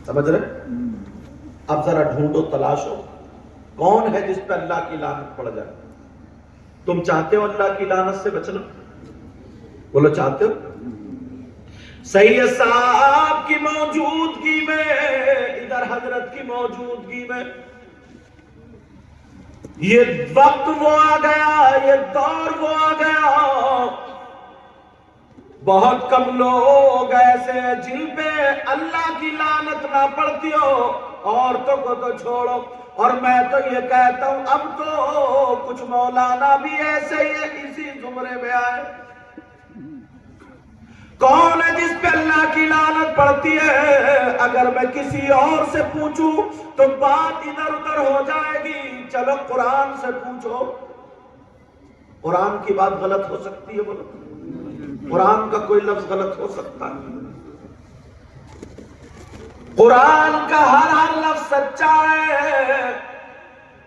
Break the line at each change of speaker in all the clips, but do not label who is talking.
سمجھ رہے؟ اب ذرا ڈھونڈو تلاشو کون ہے جس پہ اللہ کی لعنت پڑ جائے؟ تم چاہتے ہو اللہ کی لعنت سے بچنا؟ بولو چاہتے ہو؟ سید صاحب کی موجودگی میں، ادھر حضرت کی موجودگی میں، یہ وقت وہ آ گیا، یہ دور وہ آ گیا، بہت کم لوگ ایسے ہیں جن پہ اللہ کی لعنت نہ پڑتی ہو، عورتوں کو تو چھوڑو، اور میں تو یہ کہتا ہوں اب تو کچھ مولانا بھی ایسے ہی ہے، اسی زمرے میں آئے۔ کون ہے جس پہ اللہ کی لعنت پڑتی ہے؟ اگر میں کسی اور سے پوچھوں تو بات ادھر ادھر ہو جائے گی، چلو قرآن سے پوچھو۔ قرآن کی بات غلط ہو سکتی ہے؟ بولو قرآن کا کوئی لفظ غلط ہو سکتا ہے؟ قرآن کا ہر لفظ سچا ہے،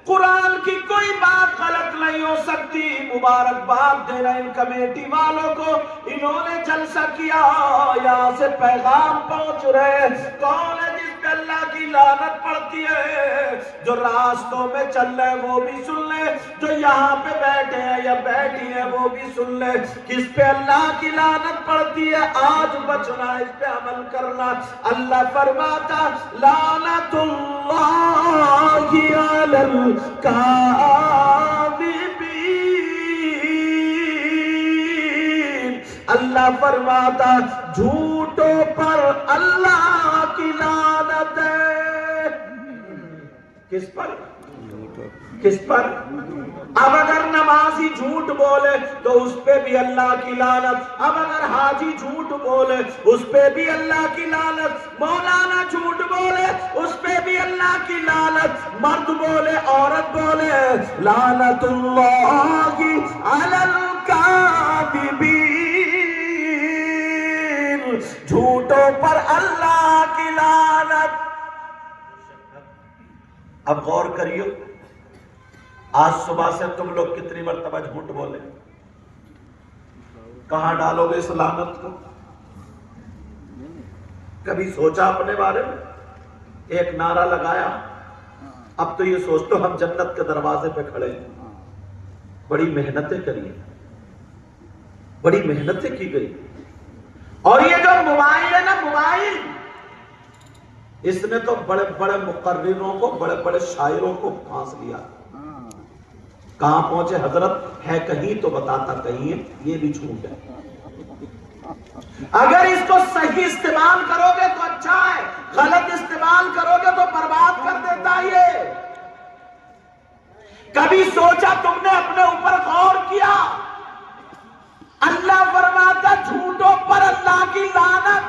قرآن کی کوئی بات غلط نہیں ہو سکتی۔ مبارکباد دینا ان کمیٹی والوں کو، انہوں نے جلسہ کیا، یہاں سے پیغام پہنچ رہے۔ کون ہے جس پہ اللہ کی لعنت پڑتی ہے؟ جو راستوں میں چل رہے وہ بھی سن لے، جو یہاں پہ بیٹھے ہیں یا بیٹھی ہیں وہ بھی سن لے، کس پہ اللہ کی لعنت پڑتی ہے؟ آج بچنا، اس پہ عمل کرنا۔ اللہ فرماتا لعنت اللہ علی الکاذبین، اللہ فرماتا جھوٹوں پر اللہ کی لعنت ہے۔ کس پر؟ کس پر؟ اب اگر نمازی جھوٹ بولے تو اس پہ بھی اللہ کی لعنت، اب اگر حاجی جھوٹ بولے اس پہ بھی اللہ کی لعنت، مولانا جھوٹ بولے اس پہ بھی اللہ کی لعنت، مرد بولے عورت بولے، لعنت اللہ علی الکاذبین، جھوٹوں پر اللہ کی لعنت۔ اب غور کریو، آج صبح سے تم لوگ کتنی مرتبہ جھوٹ بولے؟ کہاں ڈالو گے اس لعنت کو؟ کبھی سوچا اپنے بارے میں؟ ایک نعرہ لگایا، اب تو یہ سوچتے ہو ہم جنت کے دروازے پہ کھڑے ہیں۔ بڑی محنتیں کری، بڑی محنتیں کی گئی، اور یہ جو موبائل ہے نا، موبائل، اس نے تو بڑے بڑے مقرروں کو، بڑے بڑے شاعروں کو پھانس لیا۔ کہاں پہنچے حضرت؟ ہے کہیں تو بتاتا کہیں ہے، یہ بھی جھوٹ ہے۔ اگر اس کو صحیح استعمال کرو گے تو اچھا ہے، غلط استعمال کرو گے تو برباد کر دیتا ہے۔ کبھی سوچا تم نے اپنے اوپر غور کیا؟ اللہ فرماتا جھوٹوں پر اللہ کی لعنت۔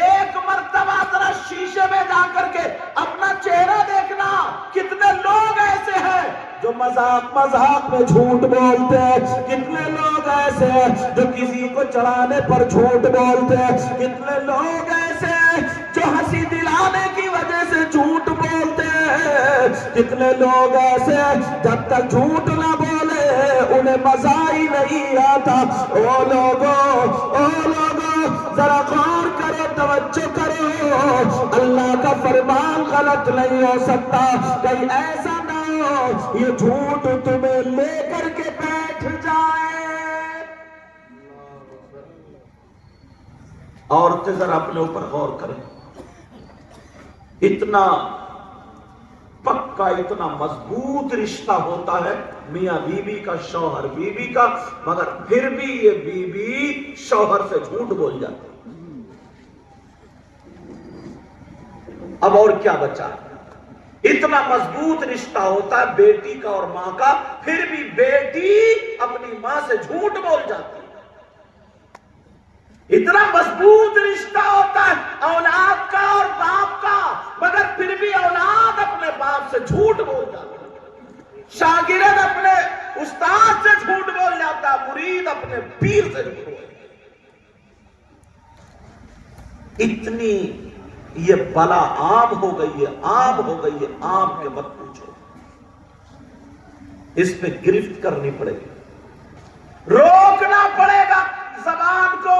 ایک مرتبہ ذرا شیشے میں جا کر کے اپنا چہرہ دیکھنا، کتنے لوگ ایسے ہیں جو مذاق مذاق میں جھوٹ بولتے ہیں، کتنے لوگ ایسے ہیں جو کسی کو چڑھانے پر جھوٹ بولتے ہیں، کتنے لوگ ایسے ہیں جو ہنسی دلانے کی وجہ سے جھوٹ بولتے ہیں، کتنے لوگ ایسے ہیں جب تک جھوٹ نہ بولے انہیں مزہ ہی نہیں آتا۔ او لوگوں ذرا غور کرو، توجہ کرو، اللہ کا فرمان غلط نہیں ہو سکتا۔ کہیں ایسا نہ ہو یہ جھوٹ تمہیں لے کر کے بیٹھ جائے۔ عورتیں ذرا اپنے اوپر غور کریں، اتنا پکا، اتنا مضبوط رشتہ ہوتا ہے میاں بیوی کا، شوہر بیوی کا، مگر پھر بھی یہ بیوی شوہر سے جھوٹ بول جاتی۔ اب اور کیا بچا؟ اتنا مضبوط رشتہ ہوتا ہے بیٹی کا اور ماں کا، پھر بھی بیٹی اپنی ماں سے جھوٹ بول جاتی۔ اتنا مضبوط رشتہ ہوتا ہے اولاد کا اور باپ کا، مگر پھر بھی اولاد اپنے باپ سے جھوٹ بول جاتا ہے، شاگرد اپنے استاد سے جھوٹ بول جاتا ہے، مرید اپنے پیر سے جھوٹ بول جاتا ہے۔ اتنی یہ بلا عام ہو گئی ہے، عام ہو گئی ہے، عام کے مت پوچھو، اس پہ گرفت کرنی پڑے گی، روکنا پڑے گا زبان کو۔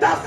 10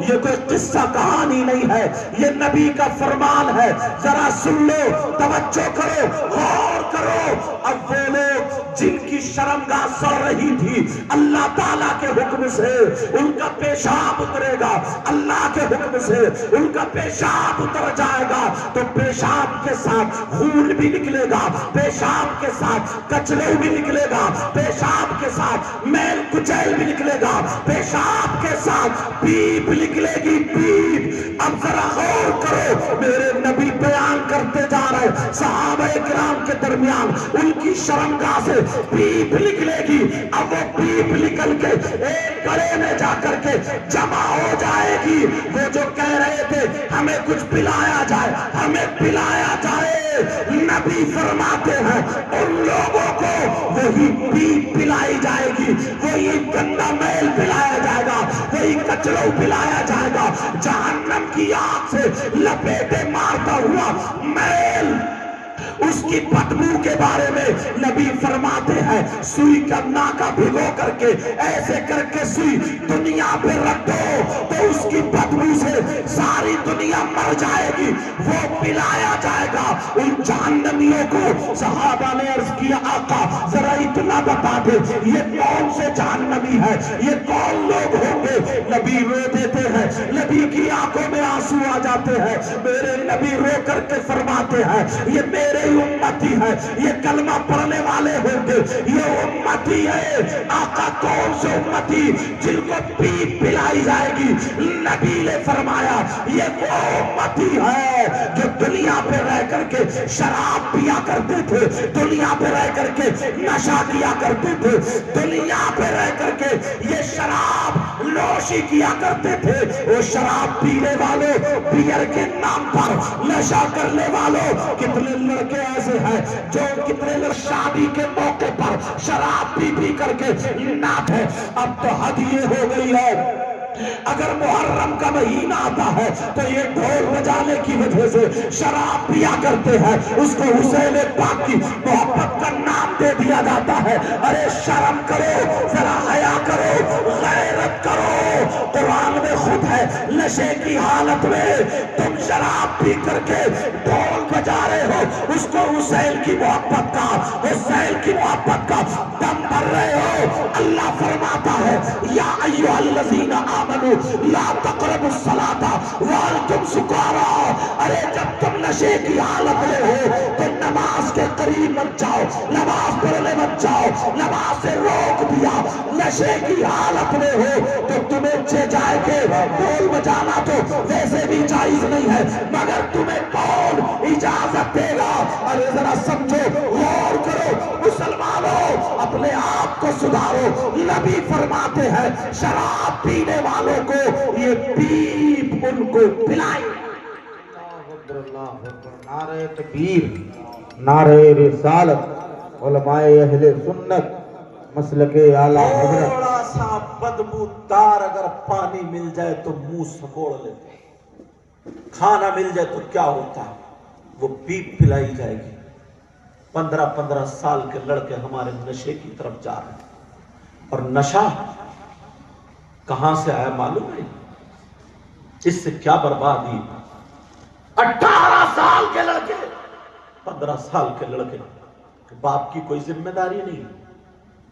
یہ کوئی قصہ کہانی نہیں ہے، یہ نبی کا فرمان ہے، ذرا سن لو، توجہ کرو، غور کرو۔ اب وہ لوگ جن کی شرمگاہ سڑ رہی تھی، اللہ تعالیٰ کے حکم سے ان کا پیشاب اترے گا، اللہ کے حکم سے ان کا پیشاب اتر جائے گا، تو پیشاب کے ساتھ خون بھی نکلے گا، پیشاب کے ساتھ کچرے بھی نکلے گا، پیشاب کے ساتھ میل کچیل بھی نکلے گا، پیشاب کے ساتھ پیپ نکلے گی، پیپ۔ اب ذرا غور کرو، میرے نبی بیان کرتے جا رہے، صحابہ کرام کے درمیان ان کی شرمگاہ سے پیپ نکلے گی۔ اب وہ پیپ نکل کے ایک گڑے میں جا کر کے جمع ہو جائے گی۔ وہ جو کہہ رہے تھے ہمیں کچھ پلایا جائے، ہمیں پلایا جائے، نبی فرماتے ہیں ان لوگوں کو وہی پیپ پلائی جائے گی، وہی گندا میل پلایا جائے گا، وہی کچروں پلایا جائے گا، جہنم کی آگ سے لپیٹے مارتا ہوا میل۔ اس کی بدبو کے بارے میں نبی فرماتے ہیں سوئی کا ناکا بھگو کر کے ایسے کر کے سوئی دنیا پہ رکھ دو تو اس کی بدبو سے ساری دنیا مر جائے گی، وہ پلایا جائے گا ان جہنمیوں کو۔ صحابہ نے عرض کیا آقا ذرا اتنا بتا دے یہ کون سے جہنمی ہے، یہ کون لوگ ہوں گے؟ نبی رو دیتے ہیں، نبی کی آنکھوں میں آنسو آ جاتے ہیں، میرے نبی رو کر کے فرماتے ہیں یہ میرے امتی ہے، یہ کلمہ پڑھنے والے ہوں گے، یہ امتی ہے۔ آقا کون سے امتی؟ جن کو پیپ پلائی جائے گی۔ نبی نے فرمایا یہ وہ امتی ہے جو دنیا پہ رہ کر کے شراب پیا کرتے تھے، دنیا پہ رہ کر کے نشہ کیا کرتے تھے، دنیا پہ رہ کر کے یہ شراب نوشی کیا کرتے تھے۔ وہ شراب پینے والوں، بیئر کے نام پر نشہ کرنے والوں، کتنے لڑکے ایسے ہیں جو کتنے شادی کے موقع پر شراب پی کر کے ناچ ہے۔ اب تو حد یہ ہو گئی ہے اگر محرم کا مہینہ آتا ہے تو یہ ڈھول بجانے کی وجہ سے شراب پیا کرتے ہیں، اس کو حسین پاک کی محبت کا نام دے دیا جاتا ہے۔ ارے شرم کرو، ذرا حیا کرو، غیرت کرو۔ قرآن میں خود ہے نشے کی حالت میں تم شراب پی کر کے ڈھول بجا رہے ہو، اس کو حسین کی محبت کا، حسین کی محبت کا دم بھر رہے ہو۔ اللہ فرماتا ہے یا ایھا الذین آمنوا لا تقربوا الصلاۃ وانتم سکارى۔ ارے جب تم نشے کی حالت میں ہو تو نماز کے قریب مت جاؤ، نماز پڑھنے مت جاؤ، نماز سے روک دیا۔ نشے کی حالت میں ہو تو تمہیں جائے کہ ڈھول بجانا تو ویسے بھی جائز نہیں ہے، مگر تمہیں کون اجازت دے گا؟ ارے ذرا سمجھو، غور کرو، مسلمانوں اپنے آپ کو سدھارو۔ نبی فرماتے ہیں شراب پینے والوں کو یہ پیپ ان کو پلائی۔
نعرہ تکبیر، نعرہ رسالت، علماء اہل سنت، مسلک اعلیٰ حضرت۔
تھوڑا سا بدبودار اگر پانی مل جائے تو منہ سکوڑ لیتے ہیں، کھانا مل جائے تو کیا ہوتا ہے؟ وہ پیپ پلائی جائے گی۔ 15 سال کے لڑکے ہمارے نشے کی طرف جا رہے ہیں، اور نشہ کہاں سے آیا معلوم ہے؟ اس سے کیا بربادی؟ 18 سال کے لڑکے، 15 سال کے لڑکے، باپ کی کوئی ذمہ داری نہیں،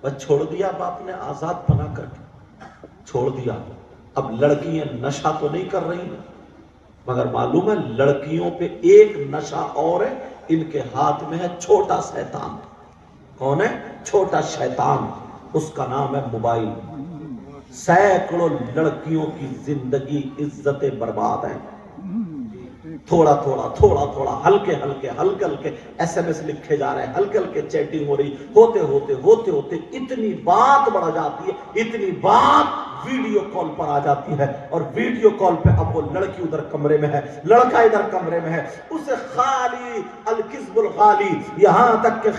بس چھوڑ دیا باپ نے آزاد بنا کر کے چھوڑ دیا۔ اب لڑکیاں نشہ تو نہیں کر رہی ہیں، مگر معلوم ہے لڑکیوں پہ ایک نشہ اور ہے، ان کے ہاتھ میں ہے چھوٹا شیطان۔ کون ہے؟ چھوٹا شیطان، اس کا نام ہے موبائل۔ سینکڑوں لڑکیوں کی زندگی عزتیں برباد ہیں۔ تھوڑا تھوڑا ہلکے ہلکے ایس ایم ایس لکھے جا رہے ہیں، ہلکے ہلکے چیٹنگ ہو رہی، ہوتے اتنی بات بڑھ جاتی ہے، اتنی بات ویڈیو کال پر آ جاتی ہے، اور ویڈیو کال پہ اب وہ لڑکی ادھر کمرے میں ہے، لڑکا ادھر کمرے میں ہے، اسے خالی الکذب الخالی، یہاں تک کہ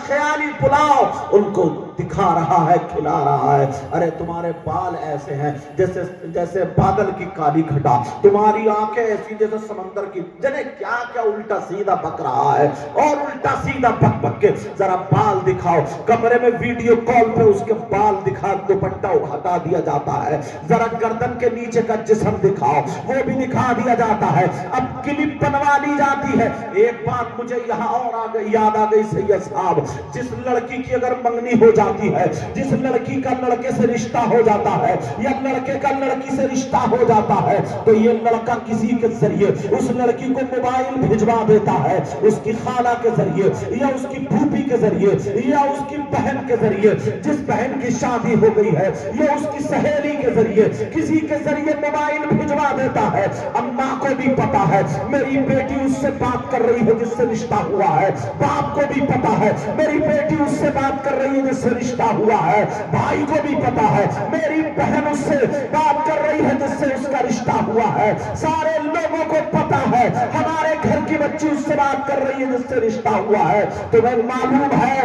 خیالی پلاؤ ان کو دکھا رہا ہے، کھلا رہا ہے. ارے تمہارے بال ایسے ہیں جیسے بادل کی کالی گھٹا، تمہاری آنکھیں ایسی جیسے سمندر کی، جنے کیا کیا الٹا سیدھا بک رہا ہے. اور الٹا سیدھا بک بک کے ذرا بال دکھاؤ. کمرے میں ویڈیو کال پہ اس کے بال دکھا، دوپٹہ ہٹا دیا جاتا ہے. ذرا گردن کے نیچے کا جسم دکھاؤ، وہ بھی دکھا دیا جاتا ہے. اب کلپ بنوا لی جاتی ہے. ایک بات مجھے یہاں اور یاد آ گئی سید صاحب، جس لڑکی کی اگر منگنی ہو جاتی ہے، جس لڑکی کا لڑکے سے رشتہ ہو جاتا ہے، یا لڑکے کا لڑکی سے رشتہ ہو جاتا ہے، تو یہ لڑکا کسی کے ذریعے اس لڑکی کو موبائل بھجوا دیتا ہے، اس کی خالہ کے ذریعے یا اس کی پھوپھی کے ذریعے یا اس کی بہن کے ذریعے. جس بہن کی شادی ہو گئی ہے یا اس کی سہیلی کے ذریعے کسی کے ذریعے موبائل بھجوا دیتا ہے. اماں کو بھی پتا ہے میری بیٹی اس سے بات کر رہی ہے جس سے رشتہ ہوا ہے، باپ کو بھی پتا ہے میری بیٹی اس سے بات کر رہی ہے جس سے رشتہ ہوا ہے، بھائی کو بھی پتا ہے میری بہن اس سے بات کر رہی ہے جس سے اس کا رشتہ ہوا ہے. سارے لوگوں کو پتا ہے ہمارے گھر کی بچی اس سے بات کر رہی ہے جس سے رشتہ ہوا ہے. تمہیں معلوم ہے،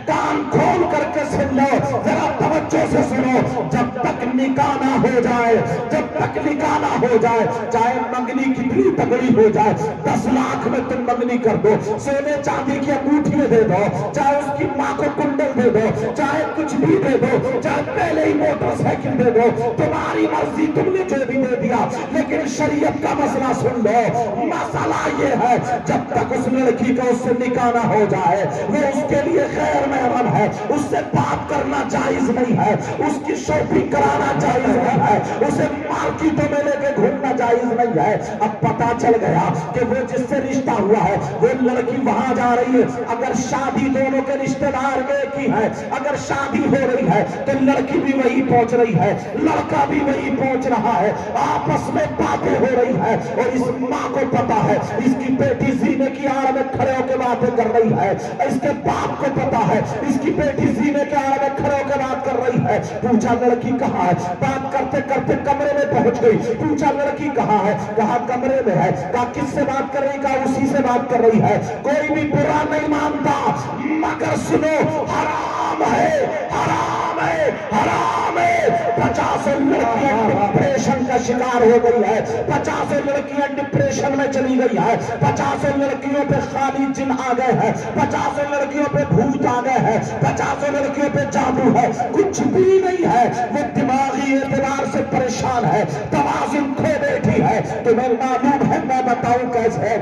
کان کھول کر کے سن لو، ذرا توجہ سے سنو، جب تک نکاح نہ ہو جائے، جب تک نکاح نہ ہو جائے، چاہے منگنی کتنی تگڑی ہو جائے، 10 لاکھ میں تم منگنی کر دو، سونے چاندی کی انگوٹھی دے دو، چاہے اس کی ماں کو کنڈل دے دو، چاہے کچھ بھی دے دو، چاہے پہلے ہی موٹر سائیکل دے دو، تمہاری مرضی، تم نے جو بھی دے دیا. لیکن شریعت کا مسئلہ سن لو، مسئلہ یہ ہے جب تک اس لڑکی کا اس سے نکاح نہ ہو جائے، وہ اس کے لیے غیر محرم ہے، اس سے بات کرنا جائز نہیں ہے، اس کی شاپنگ کرانا جائز نہیں ہے، اسے مارکیٹوں میں لے کے گھومنا جائز نہیں ہے. اب پتا چل گیا کہ وہ جس سے رشتہ ہوا ہے وہ لڑکی وہاں جا رہی ہے. اگر شادی دونوں کے رشتہ دار ایک ہی ہے، اگر شادی ہو رہی ہے تو لڑکی بھی وہی پہنچ رہی ہے، لڑکا بھی وہی پہنچ رہا ہے، آپس میں باتیں ہو رہی ہے. اور اس ماں کو پتا ہے اس کی بیٹی زینے کی آڑ میں کھڑے ہو کے باتیں کر رہی ہے، اس کے باپ کو پتا ہے اس کی بیٹی زینے کے آڑ میں کھڑے ہو کے بات کر رہی ہے. پوچھا لڑکی کہاں ہے؟ بات کرتے کرتے کمرے میں پہنچ گئی. پوچھا لڑکی کہاں ہے؟ کہا کمرے میں ہے. کہا کس سے بات کر رہی؟ کہا اسی سے بات کر رہی ہے. کوئی بھی برا نہیں مانتا، مگر سنو، حرام ہے، حرام ہے، حرام ہے. 50 لڑکیاں ڈپریشن کا شکار ہو گئی ہے، 50 لڑکیاں ڈپریشن میں چلی گئی ہے، 50 لڑکیوں پہ خالی جن آ گئے ہیں، 50 لڑکیوں پہ بھوت آ گئے ہیں، 50 لڑکیوں پہ جادو ہے. کچھ بھی نہیں ہے، وہ دماغی اعتبار سے پریشان ہے، توازن کھو بیٹھی ہے. تمہیں معلوم ہے میں بتاؤں کیسے؟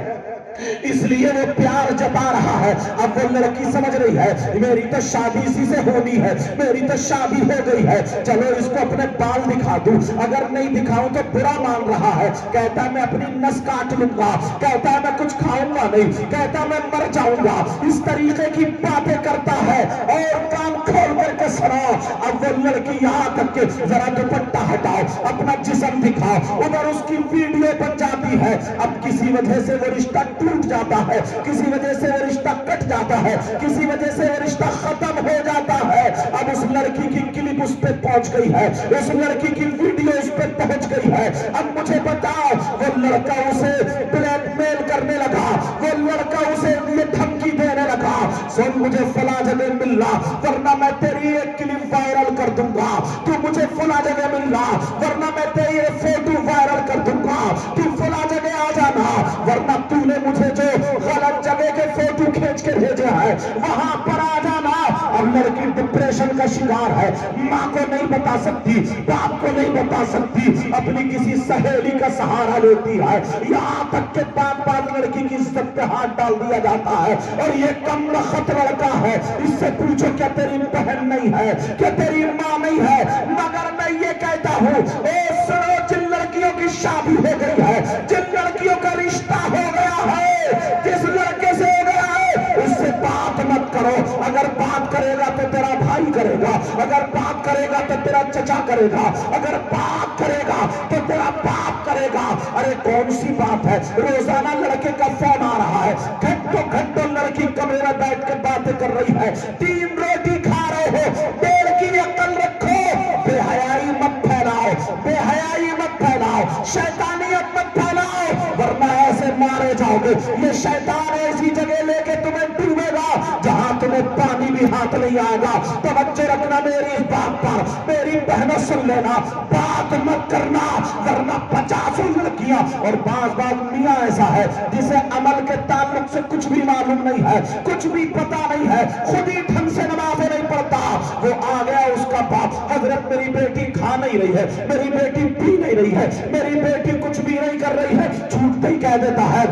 اس لیے وہ پیار جتا رہا ہے. اب وہ لڑکی سمجھ رہی ہے میری تو شادی اسی سے ہونی ہے، میری تو شادی ہو گئی ہے، چلو اس کو اپنے بال دکھا دوں، اگر نہیں دکھاؤں تو برا مان رہا ہے. کہتا ہے میں اپنی نس کاٹ لوں گا، کہتا ہے میں کچھ کھاؤں گا نہیں، کہتا ہے میں مر جاؤں گا. اس طریقے کی باتیں کرتا ہے. اور کان کھول کر کے سنا. اب وہ لڑکی یہاں تک کہ ذرا دوپٹہ ہٹاؤ، اپنا جسم دکھاؤ، ادھر اس کی ویڈیو بن جاتی ہے. اب کسی وجہ سے وہ رشتہ ٹوٹ جاتا ہے، کسی وجہ سے وہ رشتہ کٹ جاتا ہے، کسی وجہ سے وہ رشتہ ختم ہو جاتا ہے. اب اس لڑکی کی کلپ اس پہ پہنچ گئی ہے، اس لڑکی کی ویڈیو اس پہ پہنچ گئی ہے. اب مجھے بتاؤ، وہ لڑکا اسے بلیک میل کرنے لگا، وہ لڑکا اسے یہ دھمکی دینے لگا، سن مجھے فلاں جگہ ملنا ورنہ میں تیری ایک کلپ وائرل کر دوں گا، تو مجھے فلاں جگہ ملنا ورنہ میں تیری فوٹو وائرل کر دوں گا، تو فلاں جگہ آ جانا ورنہ تو نے مجھے جو غلط جگہ کے فوٹو کھینچ کے بھیجے ہیں وہاں پر آ جانا. اب لڑکی ڈپریشن کا شکار ہے، ماں کو نہیں بتا سکتی، باپ کو نہیں بتا سکتی، اپنی کسی سہیلی کا سہارا لیتی ہے. یہاں تک کہ بات بات لڑکی کی عزت پہ ہاتھ ڈال دیا جاتا ہے. اور یہ کم بخت لڑکا ہے، اس سے پوچھو کیا تیری بہن نہیں ہے، کیا تیری ماں نہیں ہے؟ مگر میں یہ کہتا ہوں، اے سنو، جن لڑکیوں کی شادی ہو گئی ہے، جن لڑکیوں کا رشتہ ہو گیا ہے، جس لڑکے سے ہو گیا ہے، اس سے بات مت کرو. اگر بات کرے گا تو تیرا بھائی کرے گا، اگر بات کرے گا تو تیرا چچا کرے گا، اگر بات کرے گا تو تیرا باپ کرے گا. ارے کون سی بات ہے؟ روزانہ لڑکے کا فون آ رہا ہے، گھنٹوں گھنٹوں لڑکی کمرے میں بیٹھ کے باتیں کر رہی ہے، 3 روٹی کھا رہے ہو، دیر کی عقل رکھو، بے حیائی مت پھیلاؤ، بے حیائی مت پھیلاؤ، شیطانیت مت پھیلاؤ، ورنہ ایسے مارے جاؤ گے. یہ شیطان ایسی جگہ لے کے تمہیں ڈوبے گا جہاں تمہیں پانی بھی بھی ہاتھ نہیں آئے گا. توجہ رکھنا میری اس بات پر, میری بہنوں سن لینا, بات مت کرنا ورنہ 50 لڑکیاں اور بعض میاں ایسا ہے جسے عمل کے تعلق سے کچھ بھی معلوم نہیں ہے, کچھ بھی پتا نہیں ہے, خود ہی ڈھنگ سے نمازیں نہیں پڑھتا. وہ آ گیا اس کا باپ, حضرت میری بیٹی کھا نہیں رہی ہے, میری بیٹی پی نہیں رہی ہے, میری بیٹی کچھ بھی نہیں کر رہی ہے, جھوٹ ہی کہہ دیتا ہے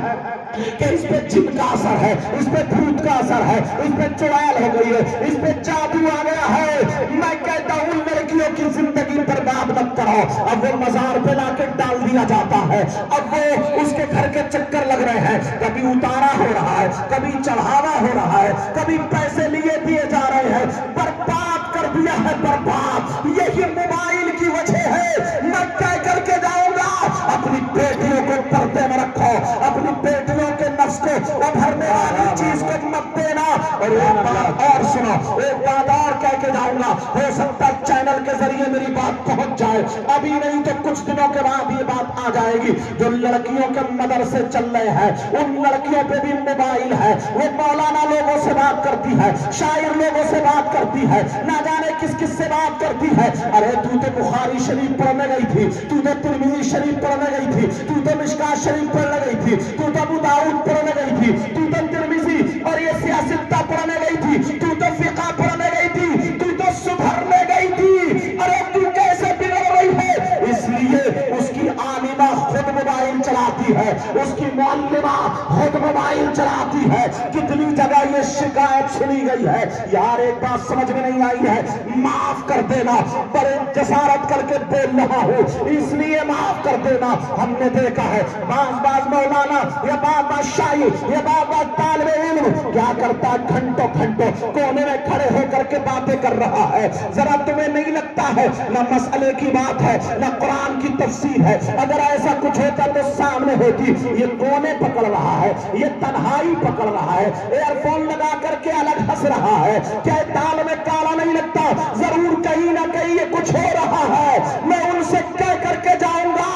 کہ اس پہ جن کا اثر ہے, اس پہ بھوت کا اثر ہے, اس پہ چڑیل ہو گئی ہے, اس پہ جادو آ گیا ہے. میں کہتا ہوں لڑکیوں کی زندگی برباد مت کرو. اب وہ مزار پہ لا کے ڈال دیا جاتا ہے, اب وہ اس کے گھر کے چکر لگ رہے ہیں, کبھی اتارا ہو رہا ہے, کبھی چڑھاوا ہو رہا ہے, کبھی پیسے لیے دیے جا رہے ہیں. برباد کر دیا ہے, برباد. یہی موبائل کی وجہ ہے. میں کہہ کر کے جاؤں گا اپنی بیٹیوں کو پردے میں رکھو, اپنی بیٹیوں کے نفس کو ابھرنے والی چیز کو مت دینا. اور ایک بات اور سنو, ایک بات اور کہہ کے جاؤں گا, ہو سکتا ہے چینل کے ذریعے میری بات پہنچ جائے, ابھی نہیں تو کچھ دنوں کے بعد یہ بات آ جائے گی. جو لڑکیوں کے مدرسے چل رہے ہیں ان لڑکیوں پہ بھی موبائل ہے. وہ مولانا لوگوں سے بات کرتی ہے, شاعر لوگوں سے بات کرتی ہے, نہ جانے کس کس سے بات کرتی ہے. ارے تو بخاری شریف پڑھنے گئی تھی, تو ترمذی شریف پڑھنے گئی تھی, تو مشکات شریف پڑھنے گئی تھی, تو ابو داؤد پڑھنے گئی تھی, تو ترمذی اور یہ سیاستہ پڑھنے گئی تھی, تو فقہ پڑھنے گئی تھی, تو سدھرنے گئی تھی. ارے تو کیسے بگڑ رہی ہے؟ اس لیے اس کی عالمہ خود موبائل چلاتی ہے, اس کی معلمہ خود موبائل چلاتی ہے. کتنی جگہ یہ شکایت سنی گئی ہے. یار ایک بات سمجھ میں نہیں آئی ہے, معاف کر دینا, بڑے جسارت کر کے بول رہا ہوں اس لیے معاف کر دینا. ہم نے دیکھا ہے بعض مولانا یا بعض شاعر یا بعض طالب علم کیا کرتا ہے, گھنٹوں گھنٹوں کونے میں کھڑے ہو کر کے باتیں کر رہا ہے. ذرا تمہیں نہیں لگتا ہے نہ مسئلے کی بات ہے نہ قرآن کی تفسیر ہے؟ اگر ایسا کچھ ہوتا تو سامنے ہوتی. یہ کونے پکڑ رہا ہے, یہ تنہائی پکڑ رہا ہے, ایئر فون لگا کر کے الگ ہنس رہا ہے. کیا تال میں کالا نہیں لگتا؟ ضرور کہیں نہ کہیں یہ کچھ ہو رہا ہے. میں ان سے کہہ کر کے جاؤں گا,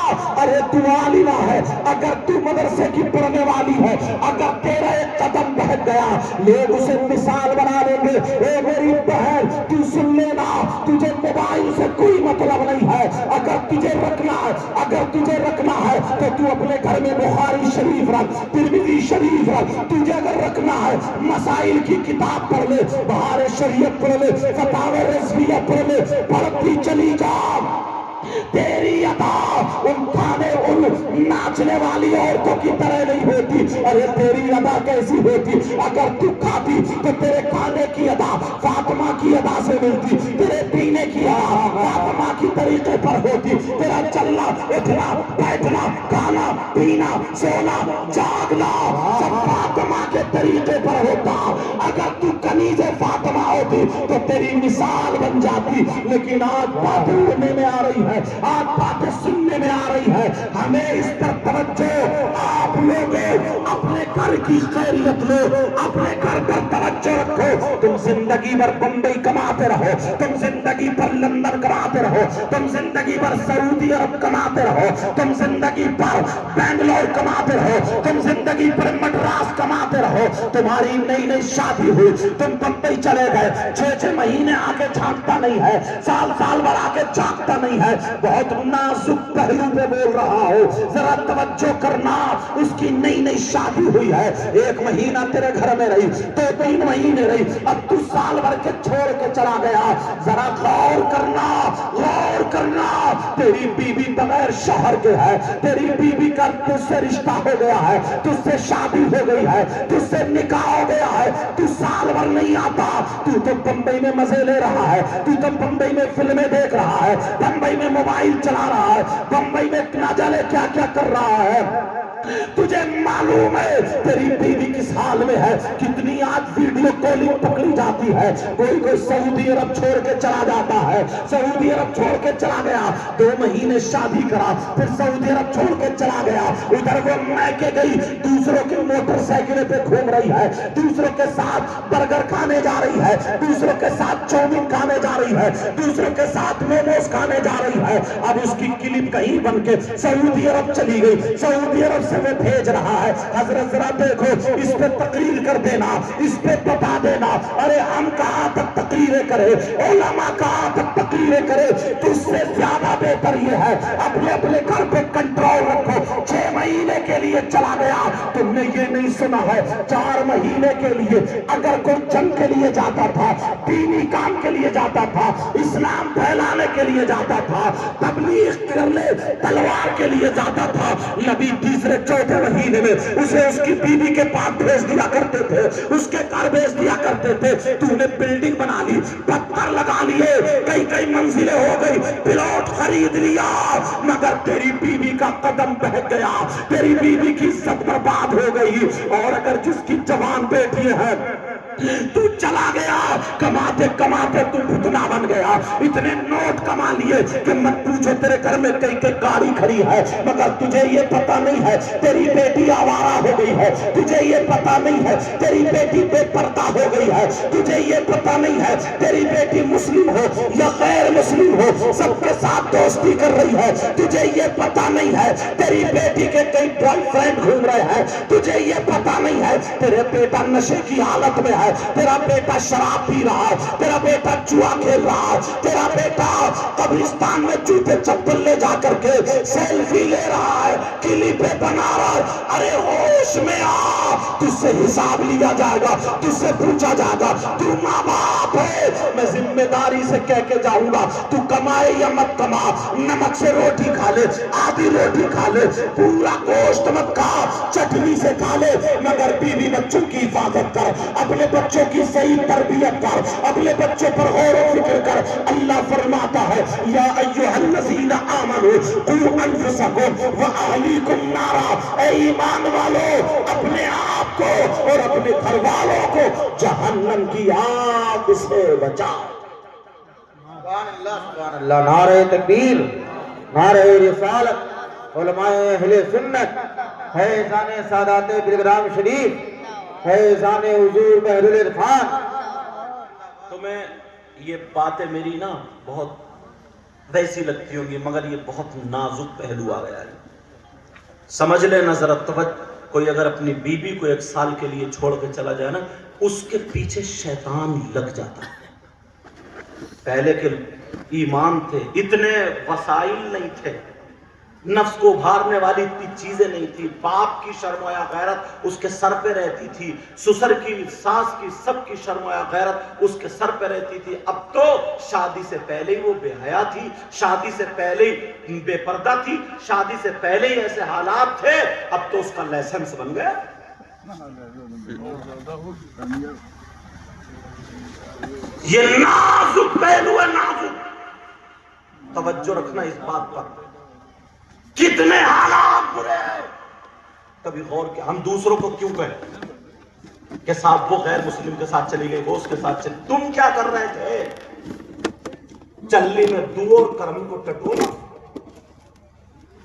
ارے تو عالمہ ہے, اگر تو مدرسے کی پڑھنے والی ہے, اگر تیرا ایک قدم بہت گیا لوگ اسے مثال بنا لیں گے. اے میری بہن تو سن لینا, تجھے موبائل سے کوئی مطلب نہیں ہے. اگر تجھے رکھنا ہے, اگر تجھے رکھنا ہے تو تو اپنے گھر میں بخاری شریف رکھ, ترمذی شریف رکھ. تجھے اگر رکھنا ہے مسائل کی کتاب پڑھ لے, بہار شریعت پڑھ لے, فتاوی رضویہ پڑھ لے, پڑھتی چلی جا. تیری ادا ان کھانے ان ناچنے والی عورتوں کی طرح نہیں ہوتی. ارے تیری ادا کیسی ہوتی؟ اگر تو کھاتی تو تیرے کھانے کی ادا فاطمہ کی ادا سے ملتی, تیرے پینے کی ادا فاطمہ کی طریقے پر ہوتی, تیرا چلنا اٹھنا بیٹھنا کھانا پینا سونا جاگنا سب فاطمہ کے طریقے پر ہوتا. اگر تو کنیز فاطمہ ہوتی تو تیری مثال بن جاتی. لیکن آج باتیں اڑنے میں آ رہی ہے, آج باتیں سننے میں آ رہی ہے. ہمیں اس پر توجہ, آپ لوگ اپنے گھر کی خیریت لو, اپنے گھر پر توجہ رکھو. تم زندگی بھر بمبئی کماتے رہو, تم زندگی بھر لندن کماتے رہو, تم زندگی بھر سعودی عرب کماتے رہو, تم زندگی بھر بنگلور کماتے رہو, تم زندگی بھر مدراس کماتے رہو. تمہاری نئی نئی شادی ہوئی, تم بمبئی چلے گئے, 6 مہینے آگے جھانکتا نہیں ہے, سال بھر آگے جھانکتا نہیں ہے. بہت نازک پہلو پہ بول رہا ہو, ذرا توجہ کرنا. اس کی نئی نئی شادی ہوئی ہے, 1 مہینہ تیرے گھر میں رہی, تو 3 مہینے رہی, اب تو سال بھر کے چھوڑ کے چلا گیا. ذرا غور کرنا, غور کرنا. تیری بیوی بغیر شوہر کے ہے, تیری بیوی کا تجھ سے رشتہ ہو گیا ہے, تجھ سے شادی ہو گئی ہے, تجھ سے نکاح ہو گیا ہے, تو سال بھر نہیں آتا. تو بمبئی میں مزے لے رہا ہے, تو بمبئی میں فلمیں دیکھ رہا ہے, بمبئی میں موبائل چلا رہا ہے, بمبئی میں نہ جانے کیا کیا کر رہا ہے. تجھے معلوم ہے تیری بیوی کس حال میں ہے؟ کتنی آج ویڈیو کالنگ پکڑی جاتی ہے. کوئی سعودی عرب چھوڑ کے چلا جاتا ہے, سعودی عرب چھوڑ کے چلا گیا, 2 مہینے شادی کرا, پھر سعودی عرب چھوڑ کے چلا گیا. ادھر وہ میکے گئی, دوسروں کی موٹر سائیکلیں پہ گھوم رہی ہے, دوسروں کے ساتھ برگر کھانے جا رہی ہے, دوسروں کے ساتھ چاؤمین کھانے جا رہی ہے, دوسروں کے ساتھ موموز کھانے جا رہی ہے. اب اس کی کلپ کہیں بن کے سعودی عرب چلی گئی, سعودی عرب سے وہ بھیج رہا ہے. حضرت ذرا دیکھو, اس پہ تقریر کر دینا, اس پہ بتا دینا. ارے ہم کہاں تک تقریریں کرے, علماء کہاں تک تقریریں کرے, تو اس سے زیادہ بہتر یہ ہے اپنے اپنے گھر پہ کنٹرول رکھو. 6 مہینے کے لیے چلا گیا, تم نے یہ نہیں سنا ہے 4 مہینے کے لیے اگر کوئی جنگ کے لیے جاتا تھا, دینی کام کے لیے جاتا تھا, اسلام پھیلانے کے لیے جاتا تھا, تبلیغ کرنے تلوار کے لیے جاتا تھا, نبی تیسرے چوتھے مہینے میں اسے اس کی بیوی کے پاس بھیج دیا کرتے تھے, اس کے گھر بھیج دیا کرتے تھے. تو نے بلڈنگ بنا لی, پتھر لگا لیے, کئی منزلیں ہو گئی, پلاٹ خرید لیا, مگر تیری بیوی کا قدم بہک گیا, تیری بیوی کی عزت برباد ہو گئی. اور اگر جس کی جوان بیٹی ہے تو چلا گیا, کماتے کماتے تو بھتنا بن گیا, اتنے نوٹ کما لیے کہ مت پوچھو تیرے گھر میں کئی گاڑی کھڑی ہے, مگر تجھے یہ پتا نہیں ہے تیری بیٹی آوارہ ہو گئی ہے, تجھے یہ پتا نہیں ہے تیری بیٹی بے پردہ ہو گئی ہے, تجھے یہ پتا نہیں ہے تیری بیٹی مسلم ہو یا غیر مسلم ہو سب کے ساتھ دوستی کر رہی ہے, تجھے یہ پتا نہیں ہے تیری بیٹی کے کئی بوائے فرینڈ گھوم رہے ہیں, تجھے یہ پتا نہیں ہے تیرے بیٹا نشے کی حالت میں ہے, تیرا بیٹا شراب پی رہا ہے, تیرا بیٹا جوا کھیل رہا ہے, تیرا بیٹا قبرستان میں جوتے چپل لے جا کر کے سیلفی لے رہا ہے, کلپیں بنا رہا ہے. ارے ہوش میں آ, تجھ سے حساب لیا جائے گا, تجھ سے پوچھا جائے گا. تو ماں باپ ہے, میں ذمہ داری سے کہہ کے جاؤں گا, تو کمائے یا مت کما, نمک سے روٹی کھا لے, آدھی روٹی کھا لے, پورا گوشت مت کھا, چٹنی سے کھا لے, مگر بیوی بچوں کی حفاظت کر, اپنے بچوں کی صحیح تربیت کر, اپنے بچوں پر غور و فکر کر. اللہ فرماتا ہے یا ایھا الذین آمنوا قوا انفسکم واہلیکم نارا, اے ایمان والو اپنے آپ کو اور اپنے گھر والوں کو جہنم کی آگ سے بچاؤ.
سبحان اللہ, سبحان اللہ. نعرہ تکبیر, نعرہ رسالت, علماء اہل سنت, فیضان سادات پروگرام شریف, فیضان حضور بحر العرفان.
تمہیں یہ باتیں میری نا بہت ویسی لگتی ہوں گی, مگر یہ بہت نازک پہلو آ گیا ہے, سمجھ لے نا ذرا توجہ. کوئی اگر اپنی بیوی کو 1 سال کے لیے چھوڑ کے چلا جائے نا, اس کے پیچھے شیطان لگ جاتا ہے. پہلے کے ایمان تھے, اتنے وسائل نہیں تھے, نفس کو ابھارنے والی اتنی چیزیں نہیں تھی, باپ کی شرمایا غیرت اس کے سر پہ رہتی تھی, سسر کی, ساس کی, سب کی شرمایا غیرت اس کے سر پہ رہتی تھی. اب تو شادی سے پہلے ہی وہ بے حیا تھی, شادی سے پہلے ہی بے پردہ تھی, شادی سے پہلے ہی ایسے حالات تھے, اب تو اس کا لائسنس بن گیا. یہ نازک پہلو ہے, نازک. توجہ رکھنا اس بات پر, کتنے حالات برے ہیں. کبھی غور کیا ہم دوسروں کو کیوں کہیں کہ صاحب وہ غیر مسلم کے ساتھ چلی گئی, وہ اس کے ساتھ چلی, تم کیا کر رہے تھے چلی میں دو اور کرم کو ٹٹولا.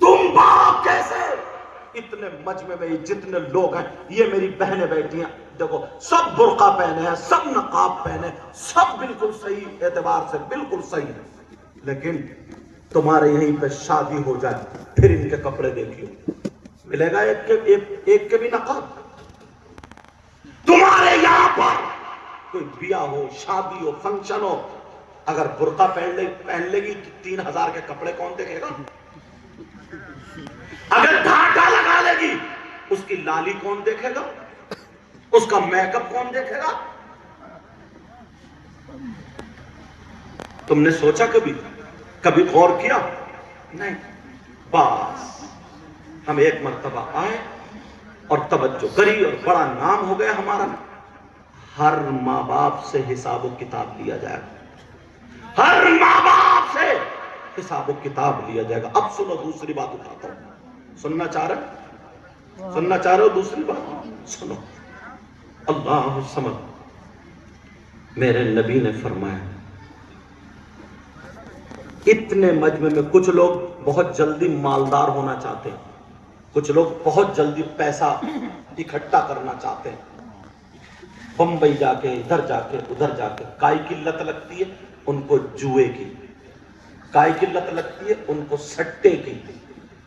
تم باپ کیسے, اتنے مجمع میں جتنے لوگ ہیں, یہ میری بہنیں بیٹھی ہیں, دیکھو سب برقع پہنے ہیں, سب نقاب پہنے, سب بالکل صحیح اعتبار سے بالکل صحیح ہے, لیکن تمہارے یہیں پہ شادی ہو جائے پھر ان کے کپڑے دیکھیے, ملے گا ایک کے بھی نقاب. تمہارے یہاں پر کوئی بیاہ ہو, شادی ہو, فنکشن ہو, اگر برقع پہن لے گی 3000 کے کپڑے کون دیکھے گا؟ اگر گھاٹا لگا لے گی اس کی لالی کون دیکھے گا؟ اس کا میک اپ کون دیکھے گا؟ تم نے سوچا کبھی غور کیا؟ نہیں. بس ہم ایک مرتبہ آئے اور توجہ کری اور بڑا نام ہو گیا ہمارا. ہر ماں باپ سے حساب و کتاب لیا جائے گا, ہر ماں باپ سے حساب و کتاب لیا جائے گا. اب سنو دوسری بات اٹھاتا ہوں, سننا چاہ رہے ہو دوسری بات سنو. اللہ سمجھ, میرے نبی نے فرمایا, اتنے مجمع میں کچھ لوگ بہت جلدی مالدار ہونا چاہتے ہیں, کچھ لوگ بہت جلدی پیسہ اکٹھا کرنا چاہتے ہیں, بمبئی جا کے ادھر جا کے ادھر جا کے. کائی کی لت لگتی ہے ان کو جوئے کی, کائی کی لت لگتی ہے ان کو سٹے کی,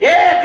1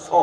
100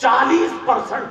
40%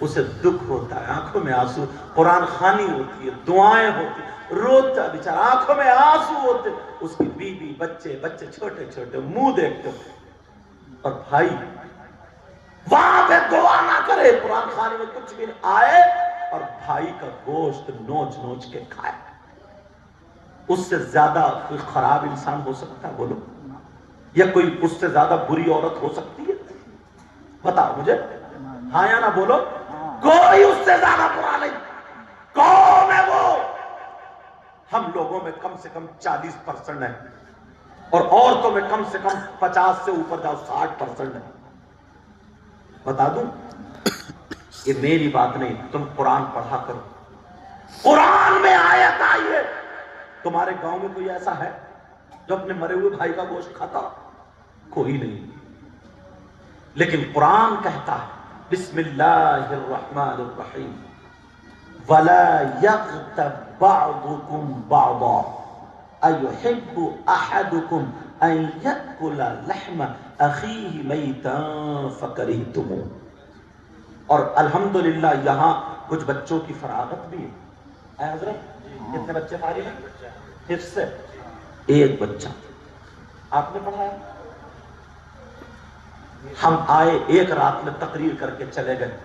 اسے دکھ ہوتا ہے، آنکھوں میں آنسو، قرآن خوانی ہوتی ہے، دعائیں ہوتی ہیں، روتا بیچارہ، آنکھوں میں آنسو ہوتے، اس کی بیوی بچے چھوٹے چھوٹے منہ دیکھتے ہوتے، اور بھائی وہاں پہ دعا نہ کرے، قرآن خوانی میں کچھ بھی آئے اور بھائی کا گوشت نوچ نوچ کے کھائے، اس سے زیادہ کوئی خراب انسان ہو سکتا ہے؟ بولو، یا کوئی اس سے زیادہ بری عورت ہو سکتی ہے؟ بتاؤ مجھے، ہاں یا نہ بولو، کوئی اس سے زیادہ برا نہیں۔ کون ہے وہ؟ ہم لوگوں میں کم سے کم 40% ہے، اور عورتوں میں کم سے کم 50 سے اوپر جاؤ 60% ہے۔ بتا دوں، یہ میری بات نہیں، تم قرآن پڑھا کرو، قرآن میں آیت آئی ہے۔ تمہارے گاؤں میں کوئی ایسا ہے جو اپنے مرے ہوئے بھائی کا گوشت کھاتا؟ کوئی نہیں، لیکن قرآن کہتا ہے بسم اللہ الرحمن الرحیم وَلَا يَغْتَبْ بَعْضُكُمْ بَعْضًا أَيُحِبُّ أَحَدُكُمْ أَن يَأْكُلَ لَحْمَ أَخِيهِ مَيْتًا فَكَرِهْتُمُوهُ۔ اور الحمدللہ یہاں کچھ بچوں کی فراغت بھی ہے۔ اے حضرت، کتنے بچے فارغ ہیں؟ حفظ سے ایک بچہ آپ نے پڑھایا۔ ہم آئے ایک رات میں تقریر کر کے چلے گئے،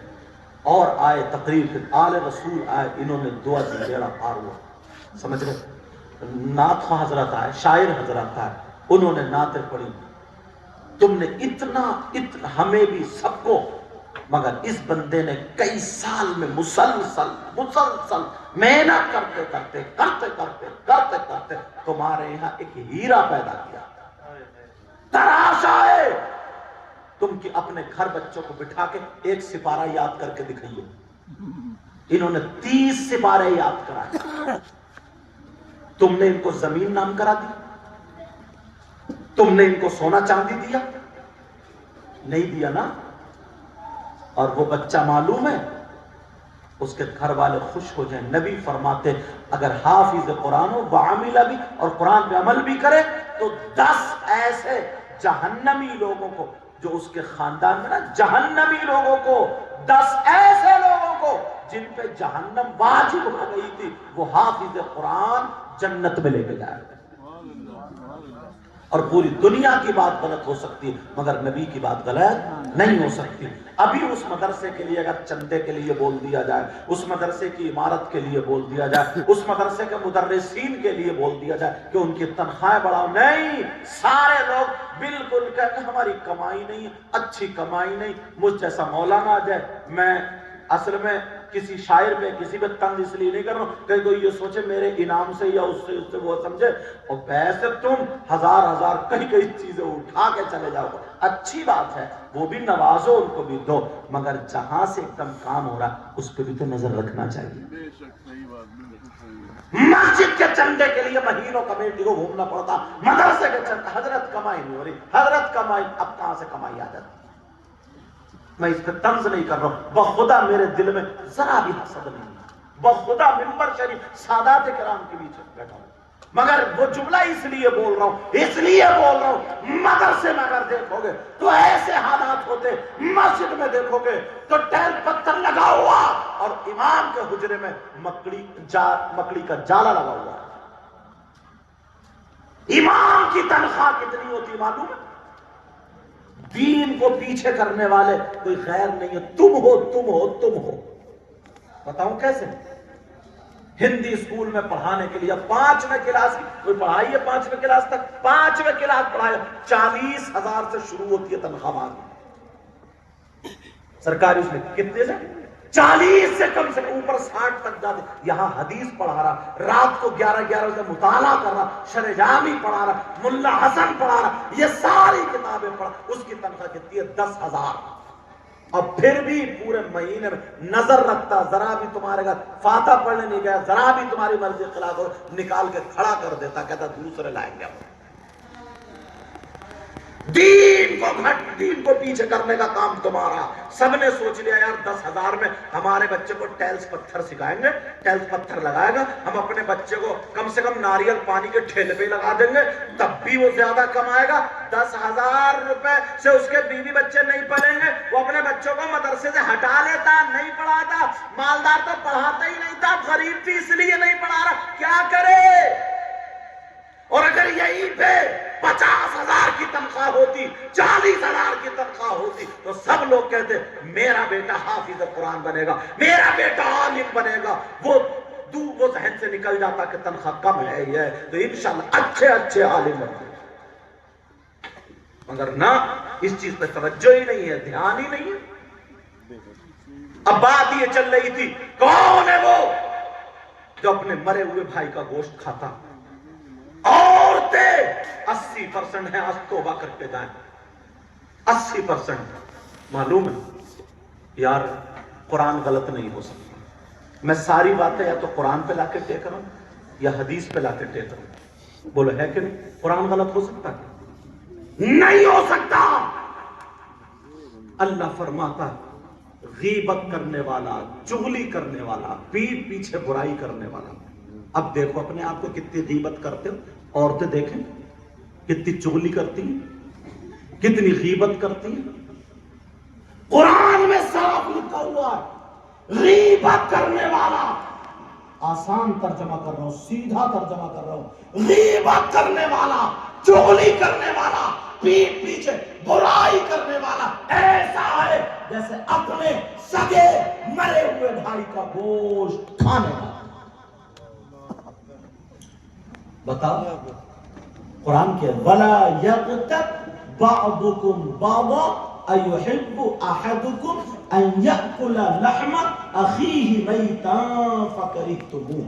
اور آئے تقریر کے آل رسول آئے، انہوں نے دعا دی، بیڑا پار ہوا، سمجھ گئے؟ نعت خواہ حضرت آئے، شاعر حضرت آئے، انہوں نے نعتیں پڑھی۔ تم نے اتنا ہمیں بھی سب کو، مگر اس بندے نے کئی سال میں مسلسل محنت کرتے تمہارے یہاں ایک ہیرا پیدا کیا، تراشا ہے۔ تم کی اپنے گھر بچوں کو بٹھا کے ایک سپارہ یاد کر کے دکھائیے، انہوں نے 30 سپارے یاد کرائے۔ تم نے ان کو زمین نام کرا دی؟ تم نے ان کو سونا چاندی دیا؟ نہیں دیا نا۔ اور وہ بچہ معلوم ہے اس کے گھر والے خوش ہو جائیں۔ نبی فرماتے اگر حافظ قرآن ہو وعامل بھی، اور قرآن پہ عمل بھی کرے، تو 10 ایسے جہنمی لوگوں کو، جو اس کے خاندان میں نا جہنمی لوگوں کو، 10 ایسے لوگوں کو جن پہ جہنم واجب ہو گئی تھی، وہ حافظ قرآن جنت میں لے کے جائے گا۔ اور پوری دنیا کی بات غلط ہو سکتی ہے، مگر نبی کی بات غلط نہیں ہو سکتی۔ ابھی اس مدرسے کے لیے اگر چندے کے لیے بول دیا جائے، اس مدرسے کی عمارت کے لیے بول دیا جائے، اس مدرسے کے مدرسین کے لیے بول دیا جائے کہ ان کی تنخواہیں بڑھاؤ، نہیں، سارے لوگ بالکل کہتے ہماری کمائی نہیں، اچھی کمائی نہیں، مجھ جیسا مولانا آ جائے۔ میں اصل میں کسی شاعر پہ کسی پہ طنز اس لیے نہیں کر رہا ہوں کہ کوئی یہ سوچے میرے انعام سے یا اس سے وہ سمجھے، اور ویسے تم ہزار کئی چیزیں اٹھا کے چلے جاؤ، اچھی بات ہے، وہ بھی نوازو، ان کو بھی دو، مگر جہاں سے ایک دم کام ہو رہا اس پہ بھی تو نظر رکھنا چاہیے۔ مسجد کے چندے کے لیے مہینوں کمیٹی کو گھومنا پڑتا، مدرسے کے چندے، حضرت کمائی نہیں ہو رہی، حضرت کمائی، اب کہاں سے کمائی آ جاتی؟ میں اس پہ طنز نہیں کر رہا ہوں، بخدا میرے دل میں ذرا بھی حسد نہیں، بخدا منبر شریف سادات کرام کے بیچ بیٹھا ہوں، مگر وہ جملہ اس لیے بول رہا ہوں، مدرسے میں اگر دیکھو گے تو ایسے حالات ہوتے، مسجد میں دیکھو گے تو ٹیل پتھر لگا ہوا اور امام کے حجرے میں مکڑی کا جالا لگا ہوا۔ امام کی تنخواہ کتنی ہوتی معلوم ہے؟ دین کو پیچھے کرنے والے کوئی غیر نہیں ہے، تم ہو۔ بتاؤں کیسے؟ ہندی اسکول میں پڑھانے کے لیے 5ویں کلاس کوئی پڑھائی ہے، 5ویں کلاس تک، 5ویں کلاس پڑھائی 40,000 سے شروع ہوتی ہے تنخواہ مانگی۔ سرکاری اس میں کتنے سے 40 سے کم سے اوپر 60 تک جاتے۔ یہاں حدیث پڑھا رہا، رات کو 11 بجے مطالعہ کر رہا، شرح جامی پڑھا رہا، ملا حسن پڑھا رہا، یہ ساری کتابیں پڑھا، اس کی تنخواہ کتنی ہے 10,000۔ اب پھر بھی پورے مہینے میں نظر رکھتا، ذرا بھی تمہارے گھر فاتحہ پڑھنے نہیں گیا، ذرا بھی تمہاری مرضی خلاف ہو، نکال کے کھڑا کر دیتا، کہتا دوسرے لائیں گے۔ دین کو پیچھے کرنے کا کام تمہارا. سب نے سوچ لیا یار 10,000 میں ہمارے بچے کو ٹیلز پتھر سکھائیں گے, ٹیلز پتھر لگائے گا, ہم اپنے بچے کو کم سے کم ناریل پانی کے ٹھیلے پہ لگا دیں گے, تب بھی وہ زیادہ کمائے گا. 10,000 روپے سے اس کے بیوی بچے نہیں پلیں گے. وہ اپنے بچوں کو مدرسے سے ہٹا لیتا, نہیں پڑھاتا. مالدار تو پڑھاتا ہی نہیں تھا, غریب تھی اس لیے نہیں پڑھا رہا. کیا کرے؟ اور اگر یہی پہ 50,000 کی تنخواہ ہوتی, 40,000 کی تنخواہ ہوتی, تو سب لوگ کہتے میرا بیٹا حافظ قرآن بنے گا, میرا بیٹا عالم بنے گا. وہ ذہن سے نکل جاتا کہ تنخواہ کم ہے یہ, تو انشاءاللہ اچھے عالم بنتے. مگر نہ, اس چیز پہ توجہ ہی نہیں ہے, دھیان ہی نہیں ہے. اب بات یہ چل رہی تھی, کون ہے وہ جو اپنے مرے ہوئے بھائی کا گوشت کھاتا؟ عورتیں 80% ہیں, آج توبہ کرتے جائیں. 80%. معلوم ہے یار قرآن غلط نہیں ہو سکتا. میں ساری باتیں یا تو قرآن پہ لا کے ٹیک رہا ہوں یا حدیث پہ لا کے ٹیک رہا ہوں. بولو ہے کہ نہیں؟ قرآن غلط ہو سکتا ہے؟ نہیں ہو سکتا. اللہ فرماتا غیبت کرنے والا, چغلی کرنے والا, پیٹھ پیچھے برائی کرنے والا. اب دیکھو اپنے آپ کو کتنی غیبت کرتے ہو. عورتیں دیکھیں کتنی چغلی کرتی ہیں, کتنی غیبت کرتی ہیں. قرآن میں صاف لکھا ہوا ہے غیبت کرنے والا. آسان ترجمہ کر رہا ہوں, سیدھا ترجمہ کر رہا ہوں. غیبت کرنے والا, چغلی کرنے والا, پیٹھ پیچھے برائی کرنے والا ایسا ہے جیسے اپنے سگے مرے ہوئے بھائی کا گوشت کھانے والا. بتاؤ قرآن کے وَلَا يَغْتَبْ بَعْضُكُمْ بَعْضًا أَيُحِبُّ أَحَدُكُمْ أَنْ يَأْكُلَ لَحْمَ أَخِيهِ مَيْتًا فَكَرِهْتُمُوهُ.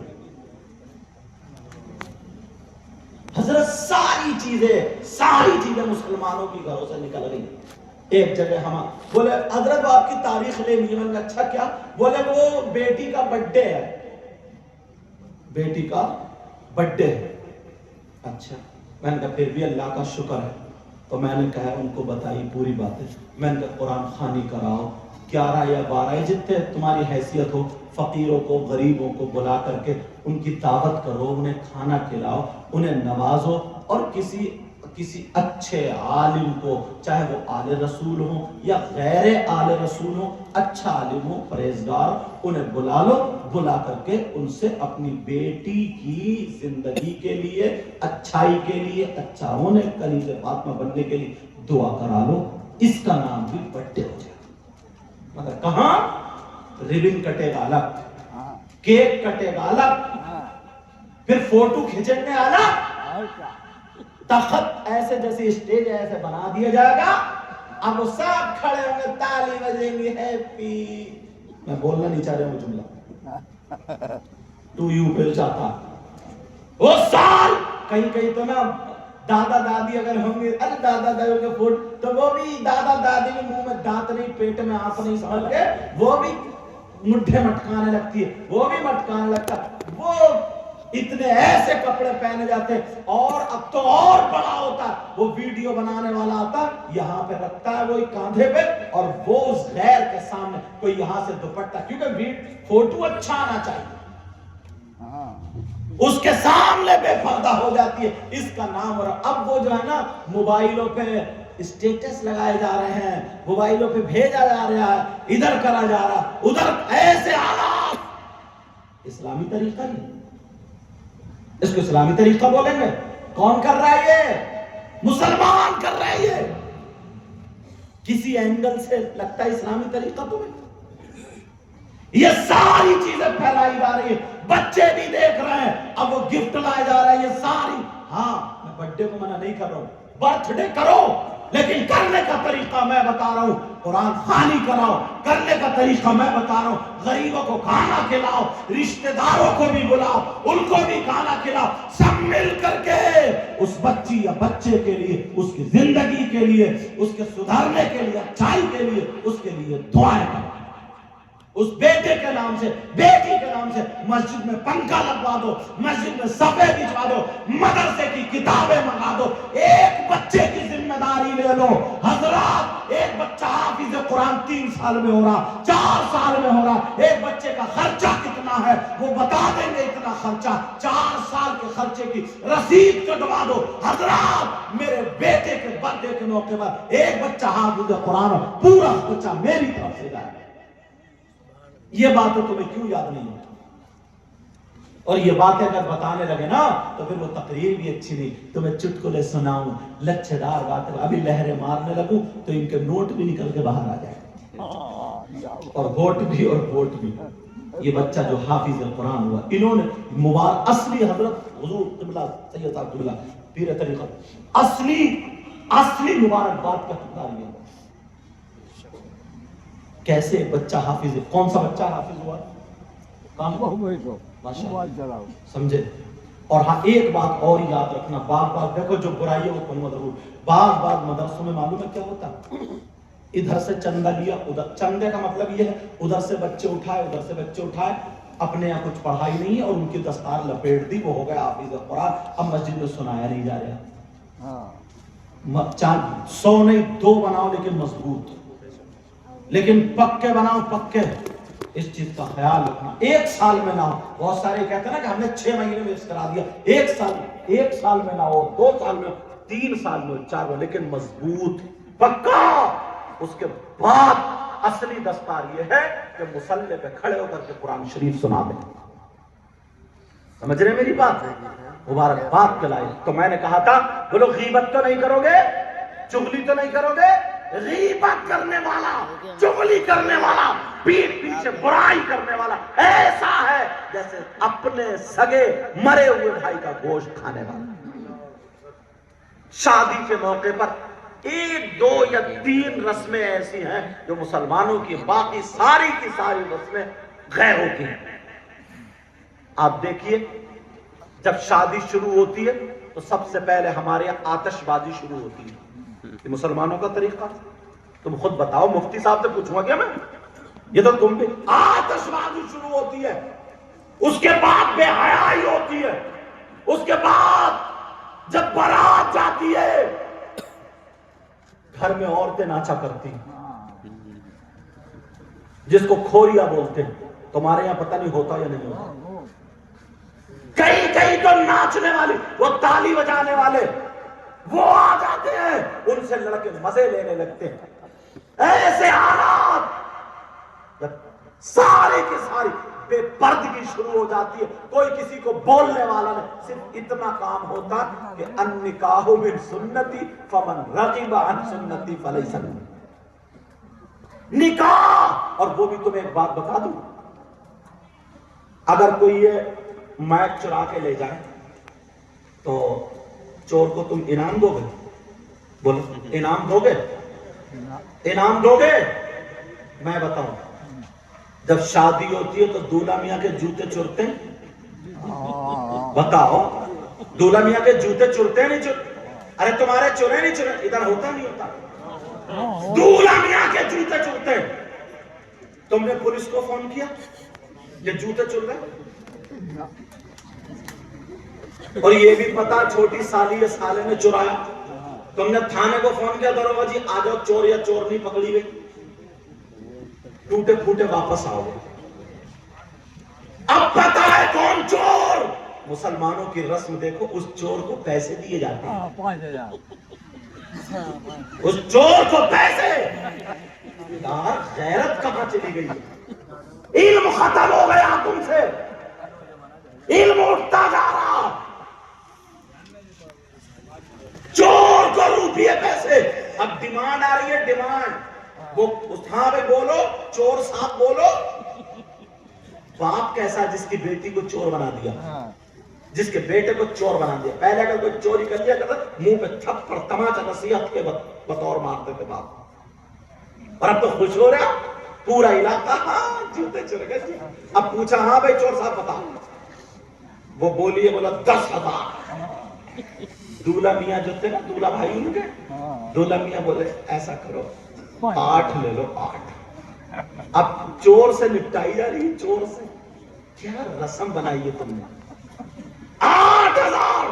حضرت ساری چیزیں مسلمانوں کی گھروں سے نکل گئی. ایک جگہ ہم بولے حضرت آپ کی تاریخ لے لی. میں نے اچھا کیا؟ بولے وہ بیٹی کا بڈے ہے, بیٹی کا بڈے ہے. اچھا, میں نے کہا پھر بھی اللہ کا شکر ہے. تو میں نے کہا ان کو بتائی پوری باتیں. میں نے کہا قرآن خوانی کراؤ, 11 یا 12 جتنے تمہاری حیثیت ہو, فقیروں کو غریبوں کو بلا کر کے ان کی دعوت کرو, انہیں کھانا کھلاؤ, انہیں نوازو, اور کسی اچھے عالم کو, چاہے وہ آل رسول ہو یا غیر آل رسول ہو, اچھا عالم ہو, پرہیزگار, انہیں بلا لو. بلا کر کے ان سے اپنی بیٹی کی زندگی کے لیے, اچھائی کے لیے, اچھا ہونے, کنیز فاطمہ بننے کے لیے دعا کرا لو. اس کا نام بھی بڈے ہو جائے. مگر کہاں ریبن کٹے گا الگ, کیک کٹے گا الگ, پھر فوٹو کھینچنے میں الگ, تخت ایسے جیسے اسٹیج ایسے بنا دیا جائے گا. اب وہ سب کھڑے ہوں گے, تالی بجیں گے, ہیپی. میں بولنا نہیں چاہ رہا ہوں جملہ, تو یوں پہ چاہتا وہ سال کہیں تو نا دادا دادی اگر ہوں گے, ارے دادا دادی کے فوٹ, تو وہ بھی دادا دادی کے منہ میں دانت نہیں, پیٹ میں آنکھ نہیں سمجھ کے وہ بھی مٹھے مٹکانے لگتی ہے, وہ بھی مٹکانے لگتا. وہ اتنے ایسے کپڑے پہنے جاتے, اور اب تو اور بڑا ہوتا ہے. وہ ویڈیو بنانے والا آتا, یہاں پہ رکھتا ہے وہی کاندھے پہ, اور وہ اس غیر کے سامنے کوئی یہاں سے دوپٹہ, کیونکہ فوٹو اچھا آنا چاہیے, اس کے سامنے بے پردہ ہو جاتی ہے. اس کا نام. اور اب وہ جو ہے نا موبائلوں پہ اسٹیٹس لگائے جا رہے ہیں, موبائلوں پہ بھیجا جا رہا ہے, ادھر کرا جا رہا, ادھر, ایسے حالات. اسلامی طریقہ نہیں, اس کو اسلامی طریقہ بولیں گے؟ کون کر رہا ہے یہ؟ مسلمان کر رہا ہے یہ. کسی اینگل سے لگتا ہے اسلامی طریقہ تو نہیں. یہ ساری چیزیں پھیلائی جا رہی ہیں, بچے بھی دیکھ رہے ہیں. اب وہ گفٹ لائے جا رہا ہے, یہ ساری. ہاں میں برتھ ڈے کو منع نہیں کر رہا ہوں, برتھ ڈے کرو, لیکن کرنے کا طریقہ میں بتا رہا ہوں. قرآن خوانی کراؤ, کرنے کا طریقہ میں بتا رہا ہوں. غریبوں کو کھانا کھلاؤ, رشتہ داروں کو بھی بلاؤ, ان کو بھی کھانا کھلاؤ. سب مل کر کے اس بچی یا بچے کے لیے, اس کی زندگی کے لیے, اس کے سدھارنے کے لیے, اچھائی کے لیے, اس کے لیے دعائیں کرو. اس بیٹے کے نام سے, بیٹی کے نام سے مسجد میں پنکھا لگوا دو, مسجد میں صفحے بچھوا دو, مدرسے کی کتابیں منگا دو. ایک بچے کی ذمہ داری لے لو, دو. حضرات ایک بچہ حافظ قرآن 3 سال میں ہو رہا, 4 سال میں ہو رہا, ایک بچے کا خرچہ کتنا ہے وہ بتا دیں گے. اتنا خرچہ 4 سال کے خرچے کی رسید کٹوا دو. حضرات میرے بیٹے کے برتھڈے کے موقع پر ایک بچہ حافظ قرآن, پورا بچہ میری طرف سے جائے. یہ باتیں تمہیں کیوں یاد نہیں ہوتی؟ اور یہ باتیں اگر بتانے لگے نا تو پھر وہ تقریر بھی اچھی نہیں. تمہیں چٹکلے سناؤں, لچھے دار باتیں, ابھی لہریں مارنے لگوں تو ان کے نوٹ بھی نکل کے باہر آ جائے, اور ووٹ بھی اور ووٹ بھی. یہ بچہ جو حافظ قرآن ہوا, انہوں نے مبارک اصلی حضرت حضور قبلہ سید صاحب قبلہ پیر طریقت اصلی مبارکباد کا حقدار یہ. کیسے بچہ حافظ, کون سا بچہ حافظ ہوا؟ سمجھے. اور ہاں ایک بات اور یاد رکھنا, بار دیکھو جو برائی ہے وہ تم ضرور. بعض مدرسوں میں معلوم ہے کیا ہوتا, ادھر سے چندہ لیا, ادھر چندے کا مطلب یہ ہے ادھر سے بچے اٹھائے, اپنے یہاں کچھ پڑھائی نہیں ہے اور ان کی دستار لپیٹ دی, وہ ہو گیا حافظ قرآن. اب مسجد میں سنایا نہیں جا رہا. 100 نہیں 2 بناؤ لیکن مضبوط, لیکن پکے بناؤ, پکے. اس چیز کا خیال رکھنا. 1 سال میں نہ ہو. بہت سارے کہتے ہیں نا کہ ہم نے 6 مہینے میں اس کرا دیا. 1 سال میں نہ ہو, 2 سال میں, 3 سال میں, 4 میں, لیکن مضبوط, پکا. اس کے بعد اصلی دستار یہ ہے کہ مصلی پہ کھڑے ہو کر کے قرآن شریف سنا دیں. سمجھ رہے میری بات؟ مبارکباد کے لائق. تو میں نے کہا تھا بولو غیبت تو نہیں کرو گے, چغلی تو نہیں کرو گے. غیبت کرنے والا, چغلی کرنے والا, پیٹھ پیچھے برائی کرنے والا ایسا ہے جیسے اپنے سگے مرے ہوئے بھائی کا گوشت کھانے والا. شادی کے موقع پر 1 2 یا 3 رسمیں ایسی ہیں جو مسلمانوں کی, باقی ساری کی ساری رسمیں غیروں کی ہیں. آپ دیکھیے جب شادی شروع ہوتی ہے تو سب سے پہلے ہمارے یہاں آتش بازی شروع ہوتی ہے. یہ مسلمانوں کا طریقہ. تم خود بتاؤ, مفتی صاحب سے پوچھوں گا کیا میں, یہ تو تم بھی. آتش بازی شروع ہوتی ہے, اس کے بعد بے حیائی ہوتی ہے, اس کے بعد جب بارات جاتی ہے گھر میں عورتیں ناچا کرتی ہیں, جس کو کھوریا بولتے ہیں. تمہارے یہاں پتہ نہیں ہوتا یا نہیں ہوتا. کئی تو ناچنے والی, وہ تالی بجانے والے وہ آ جاتے ہیں, ان سے لڑکے مزے لینے لگتے ہیں. ایسے حالات جب ساری کی ساری بے پردگی شروع ہو جاتی ہے, کوئی کسی کو بولنے والا نہیں, صرف اتنا کام ہوتا کہ النکاح من سنتی فمن رغب عن سنتی فلیس منی. نکاح. اور وہ بھی تمہیں ایک بات بتا دوں, اگر کوئی یہ مائک چرا کے لے جائے تو چور کو تم انعام دو گے؟ بولو, انعام دو گے؟ انعام دو گے؟ میں بتاؤں, جب شادی ہوتی ہے تو دولہا میاں کے جوتے چرتے ہیں. بتاؤ, دولہا میاں کے جوتے چرتے ہیں نہیں چرتے؟ ارے تمہارے چورے نہیں چورے, ادھر ہوتا نہیں ہوتا. دولہا میاں کے جوتے چرتے ہیں. تم نے پولیس کو فون کیا یہ جوتے چر رہے, اور یہ بھی پتا چھوٹی سالی یا سالے نے چرایا, تم نے تھانے کو فون کیا, دروگا جی آ جاؤ, چور یا چور نہیں پکڑی گئی, ٹوٹے پھوٹے واپس آؤ گے. اب پتا ہے کون چور. مسلمانوں کی رسم دیکھو, اس چور کو پیسے دیے جاتے ہیں,
5000
اس چور کو پیسے. یار غیرت کہاں چلی گئی؟ علم ختم ہو گیا تم سے, علم اٹھتا جا رہا. چور کو روپیے پیسے. اب ڈیمانڈ آ رہی ہے, ڈیمانڈ. وہ ہاں بھائی بولو, چور صاحب بولو. باپ کیسا جس کی بیٹی کو چور بنا دیا, جس کے بیٹے کو چور بنا دیا. پہلے اگر کوئی چوری کر لیا کرتا منہ پہ تھپڑ تماچا نصیحت کے بطور مارتے تھے باپ. اور اب تو خوش ہو رہا پورا علاقہ, ہاں جوتے چل گئے. اب پوچھا ہاں بھائی چور صاحب بتا, وہ بولیے, بولا 10,000. دولہا میاں جو تھے نا, دولہا بھائی ان کے, دولہا میاں بولے ایسا کرو 8 لے لو, 8. اب چور سے نپٹائی جا رہی ہے, چور سے. کیا رسم بنائی ہے تم نے, 8,000.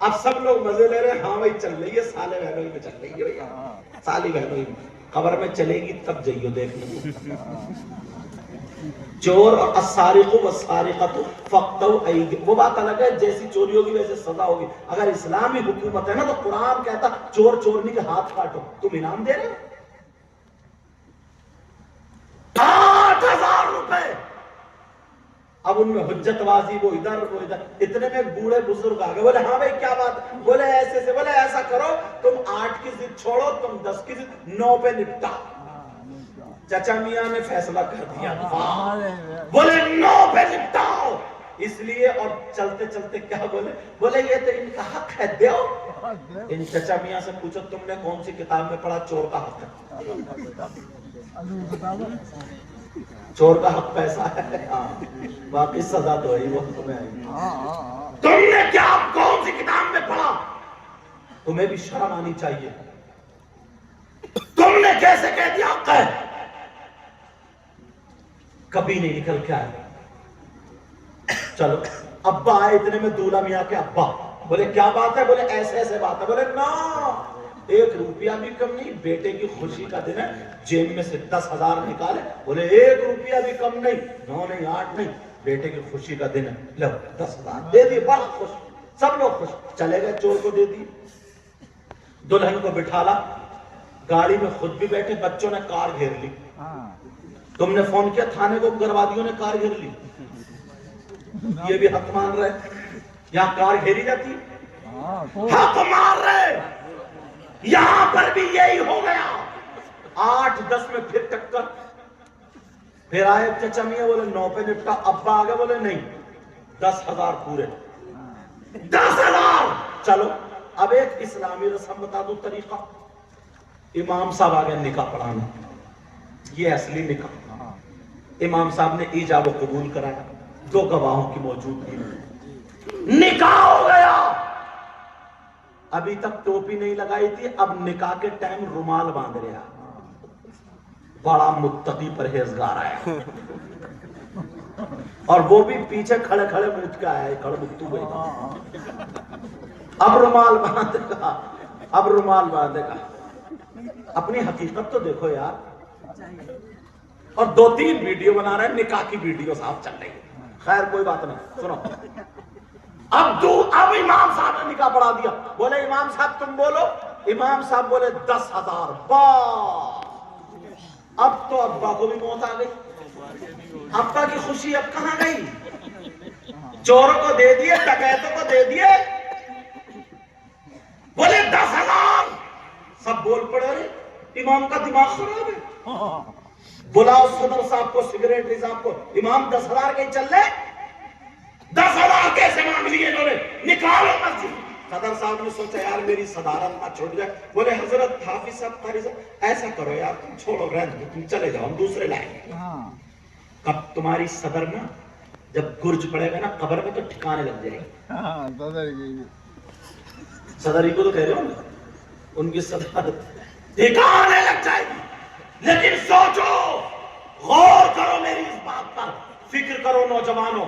اب سب لوگ مزے لے رہے ہیں. ہاں بھائی چل رہی ہے سالے بہنوئی میں چل رہی ہے بھیا, سالی بہنوئی میں. قبر میں چلے گی تب جائیو دیکھنے. چور اور السارق والسارقۃ فاقطعوا ایدیہم, وہ بات الگ ہے, جیسی چوری ہوگی ویسے سزا ہوگی. اگر اسلامی حکومت ہے نا تو قرآن کہتا چور چورنی کے ہاتھ کاٹو. تم انعام دے رہے ہو 8,000 روپے. اب ان میں حجت بازی, وہ ادھر وہ ادھر. اتنے میں بوڑھے بزرگ آ گئے, بولے ہاں بھائی کیا بات, بولے ایسے سے, بولے ایسا کرو تم 8 کی ضد چھوڑو, تم 10 کی ضد 9 پہ نپٹا. چچا میاں نے فیصلہ کر دیا, بولے 9 پہ نپٹاؤ. اس لیے اور چلتے چلتے کیا بولے, بولے یہ تو ان کا حق ہے دیو. ان چچا میاں سے پوچھو تم نے کون سی کتاب میں پڑھا چور کا حق ہے؟ چور کا حق پیسہ ہے, باقی سزا تو ہے وہ تمہیں آئی. تم نے کیا کون سی کتاب میں پڑھا؟ تمہیں بھی شرم آنی چاہیے. تم نے کیسے کہہ دیا حق ہے؟ کبھی نہیں نکل کے آئے. چلو ابا آئے اتنے میں دولہا میاں کے ابا بولے کیا بات ہے, بولے ایسے ایسے بات ہے. بولے نا 1 روپیہ بھی کم نہیں, بیٹے کی خوشی کا دن ہے, جیب میں سے 10,000 نکالے. بولے 1 روپیہ بھی کم نہیں, 9 نہیں 8 نہیں, بیٹے کی خوشی کا دن ہے, لو 10,000 دے دیے. بڑا خوش, سب لوگ خوش. چلے گئے, چور کو دے دی, دلہن کو بٹھالا, گاڑی میں خود بھی بیٹھے, بچوں نے کار گھیر لی. تم نے فون کیا تھانے کو, گھروادیوں نے کار گھیر لی. یہ بھی حق مان رہے, یہاں کار گھیری جاتی, حق مان رہے. یہاں پر بھی یہی ہو گیا. 8-10 میں پھر ٹکر. پھر آئے چچا میاں, بولے 9 پہ نپٹا. ابا آگے بولے نہیں 10,000 پورے, 10,000. چلو اب ایک اسلامی رسم بتا دو طریقہ. امام صاحب آگے نکاح پڑھانا, یہ اصلی نکاح. امام صاحب نے ایجاب و قبول کرایا, 2 گواہوں کی موجودگی میں نکاح ہو گیا. ابھی تک ٹوپی نہیں لگائی تھی, اب نکاح کے ٹائم رومال باندھ رہا. بڑا متقی پرہیزگار آیا, اور وہ بھی پیچھے کھڑے کھڑے مجھ کے آیا, کھڑے متو گئی. اب رومال باندھے گا, اب رومال باندھے گا. اپنی حقیقت تو دیکھو یار. اور 2-3 ویڈیو بنا رہے ہیں, نکاح کی ویڈیو صاحب چل رہی ہے. خیر کوئی بات نہیں, سنو. اب امام صاحب نے نکاح پڑھا دیا. بولے امام صاحب تم بولو. امام صاحب بولے 10,000. بس اب تو ابا کو بھی موت آ گئی. ابا کی خوشی اب کہاں گئی؟ چوروں کو دے دیے, ڈکیتوں کو دے دیے. بولے 10,000. سب بول پڑے, امام کا دماغ خراب ہے. بلاؤ صدر صاحب کو, سیکریٹری صاحب کو. امام 10,000 کے چل رہے, 10,000 کیسے مانگ لیے انہوں نے, نکالو مسجد. صدر صاحب نے سوچا یار میری صدارت نہ چھوٹ جائے. بولے حضرت حافظ صاحب, قاری صاحب ایسا کرو یار, تم چھوڑو رہنے دو, تم چلے جاؤ, ہم دوسرے لائیں گے. اب تمہاری صدر نا جب گرج پڑے گا نا قبر میں تو ٹھکانے لگ جائے گی. صدر ہی کو تو کہہ رہے ہو نا, ان کی صدارت ٹھکانے لگ جائے گی. لیکن سوچو, غور کرو میری اس بات پر, فکر کرو نوجوانوں.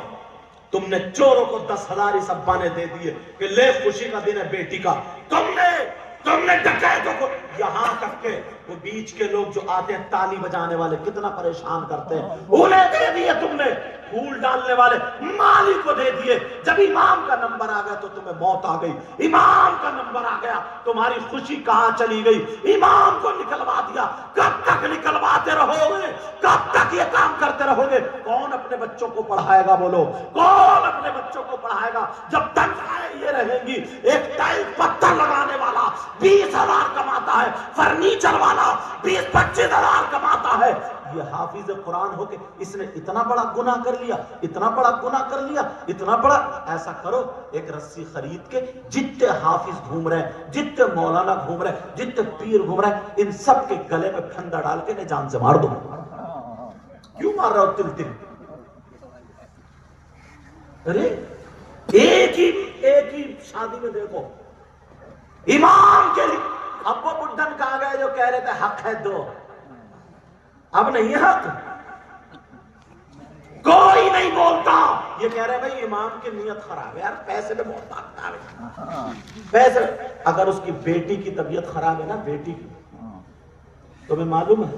تم نے چوروں کو 10,000 اس ابا نے دے دیے کہ لے خوشی کا دن ہے بیٹی کا. تم نے ڈکیتوں کو, یہاں تک کہ وہ بیچ کے لوگ جو آتے ہیں تالی بجانے والے کتنا پریشان کرتے ہیں, انہیں دے دیے. تم نے پھول ڈالنے والے مالی کو دے دیے. جب امام کا نمبر آ گیا تو تمہیں موت آ گئی. امام کا نمبر آ گیا, تمہاری خوشی کہاں چلی گئی؟ امام کو نکلوا دیا. کب تک نکلواتے رہو گے؟ کب تک یہ کام کرتے رہو گے؟ کون اپنے بچوں کو پڑھائے گا؟ بولو کون اپنے بچوں کو پڑھائے گا جب تنخواہیں یہ رہیں گی؟ ایک ٹائل پتھر لگانے والا 20,000 کماتا ہے, فرنیچر والا 20-25,000 کماتا ہے. یہ حافظ قرآن ہو کے اس نے اتنا بڑا گناہ کر لیا, اتنا بڑا گناہ کر لیا, اتنا بڑا. ایسا کرو, ایک رسی خرید کے جتنے حافظ گھوم رہے ہیں, جتنے مولانا گھوم رہے ہیں, جتنے پیر گھوم رہے ہیں, ان سب کے گلے میں پھندا ڈال کے جان سے مار دو. کیوں مار رہا ہو تل تل؟ ارے ایک ہی شادی میں دیکھو امام کے لیے. اب وہ بڈھن کہاں گئے جو کہہ رہے تھے حق ہے دو؟ اب نہیں حق, کوئی نہیں بولتا. یہ کہہ رہے ہیں بھائی امام کی نیت خراب ہے، یار پیسے میں بہت مانگتا ہے، پیسے. اگر اس کی بیٹی کی طبیعت خراب ہے نا، بیٹی کی، تمہیں معلوم ہے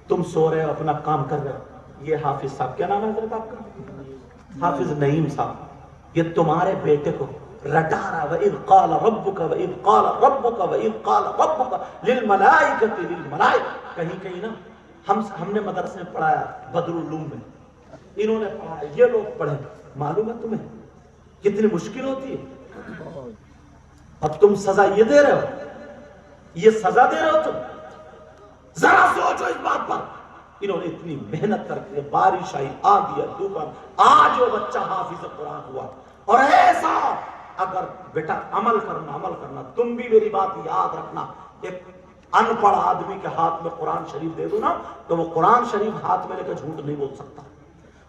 تم سو رہے ہو اپنا کام کر رہے ہو، یہ حافظ صاحب، کیا نام ہے حضرت آپ کا؟ حافظ نعیم صاحب، یہ تمہارے بیٹے کو رٹا رہا. وَإِذْ قَالَ رَبُّكَ وَإِذْ قَالَ رَبُّكَ وَإِذْ قَالَ رَبُّكَ لِلْمَلَائِكَةِ لِلْمَلَائِكَةِ. کہیں کہیں نا ہم نے مدرسے میں پڑھایا، بدر العلوم میں انہوں نے پڑھایا، یہ لوگ پڑھے. معلوم ہے تمہیں کتنی مشکل ہوتی ہے؟ اب تم سزا یہ دے رہے ہو، یہ سزا دے رہے ہو تم. ذرا سوچو اس بات پر. انہوں نے اتنی محنت کر کے، بارش آئی، آندھی، طوفان، آج وہ بچہ حافظ قرآن ہوا. اور ایسا اگر بیٹا عمل کرنا، تم بھی میری بات یاد رکھنا. ایک ان پڑھ آدمی کے ہاتھ میں قرآن شریف دے دو نا، تو وہ قرآن شریف ہاتھ میں لے کے جھوٹ نہیں بول سکتا،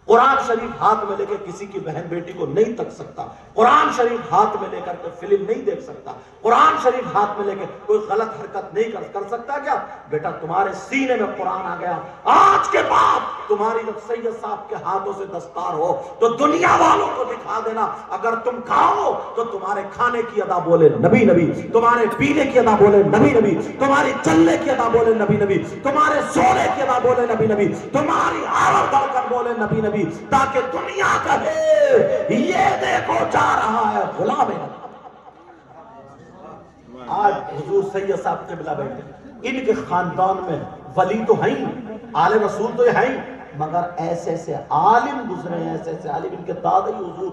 قرآن شریف ہاتھ میں لے کے کسی کی بہن بیٹی کو نہیں تک سکتا، قرآن شریف ہاتھ میں لے کر کے فلم نہیں دیکھ سکتا، قرآن شریف ہاتھ میں لے کے کوئی غلط حرکت نہیں کر سکتا. کیا بیٹا تمہارے سینے میں قرآن آ گیا، آج کے بعد تمہاری جب سید صاحب کے ہاتھوں سے دستار ہو تو دنیا والوں کو دکھا دینا. اگر تم کھاؤ تو تمہارے کھانے کی ادا بولے نبی نبی، تمہارے پینے کی ادا بولے نبی نبی، تمہاری چلنے کی ادا بولے نبی نبی، تمہارے سونے کی ادا بولے نبی نبی، تمہاری آواز دھڑکن بولے نبی نبی، تاکہ دنیا کہے یہ دیکھو جا رہا ہے غلام ہے. آج حضور سید صاحب قبلہ بیٹھے، ان کے خاندان میں ولی تو ہیں، آل رسول تو ہیں، مگر ایسے ایسے عالم گزرے ہیں، ایسے ایسے عالم. ان کے دادا ہی حضور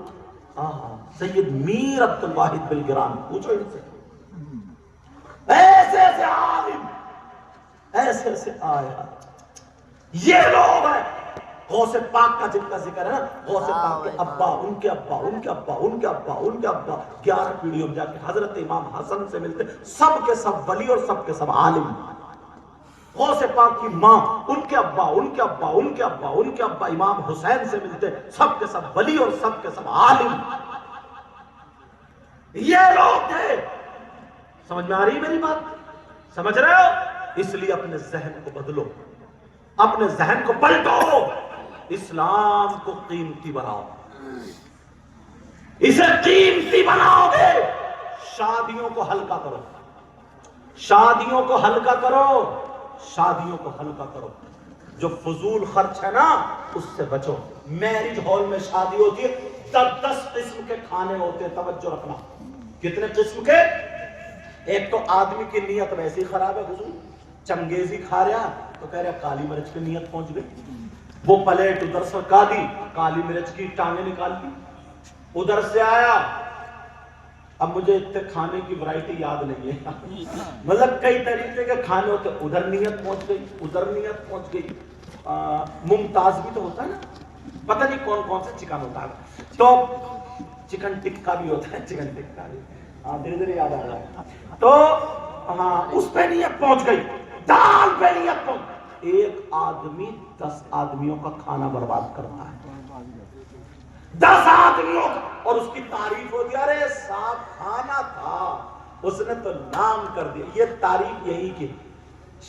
سید میر عبد الواحد بلگرام، پوچھو ان سے. ایسے ایسے عالم، ایسے ایسے آیا. یہ لوگ ہیں غوث پاک کا جن کا ذکر ہے نا، غوث پاک کے ابا، ان کے ابا، ان کے ابا، ان کے ابا، ان کے ابا، 11 پیڑھیوں میں جا کے حضرت امام حسن سے ملتے. سب کے سب ولی اور سب کے سب عالم. غوث پاک کی ماں، ان کے ابا، ان کے ابا، ان کے ابا، ان کے ابا امام حسین سے ملتے. سب کے سب ولی اور سب کے سب عالم. یہ لوگ تھے. سمجھ میں آ رہی میری بات؟ سمجھ رہے ہو؟ اس لیے اپنے ذہن کو بدلو، اپنے ذہن کو پلٹو، اسلام کو قیمتی بناؤ. اسے قیمتی بناؤ گے، شادیوں کو ہلکا کرو، شادیوں کو ہلکا کرو، شادیوں کو ہلکا کرو. جو فضول خرچ ہے نا اس سے بچو. میرج ہال میں شادی ہوتی ہے، 10 قسم کے کھانے ہوتے ہیں. توجہ رکھنا. کتنے قسم کے؟ ایک تو آدمی کی نیت ویسی خراب ہے، حضور چنگیزی کھا رہا تو کہہ رہا کالی مرچ کی نیت پہنچ گئی، وہ پلیٹ ادھر سے کا دی، کالی مرچ کی ٹانگیں نکال دی، ادھر سے آیا. اب مجھے اتنے کھانے کی ورائٹی یاد نہیں ہے، مطلب کئی طریقے کے کھانے ہوتے، ادھر نیت پہنچ گئی، ادھر نیت پہنچ گئی. ممتاز بھی تو ہوتا ہے نا، پتہ نہیں کون کون سے چکن ہوتا ہے. تو چکن ٹکا بھی ہوتا ہے، چکن ٹکا بھی، دھیرے دھیرے یاد آ رہا ہے. تو اس پہ نیت پہنچ گئی، دال پہ نیت پہنچ. ایک آدمی 10 آدمیوں کا کھانا برباد کرتا ہے، 10 آدمیوں کا. اور اس کی تعریف ہوتی ہے، ارے صاحب کھانا تھا، اس نے تو نام کر دیا. یہ تعریف یہی کہ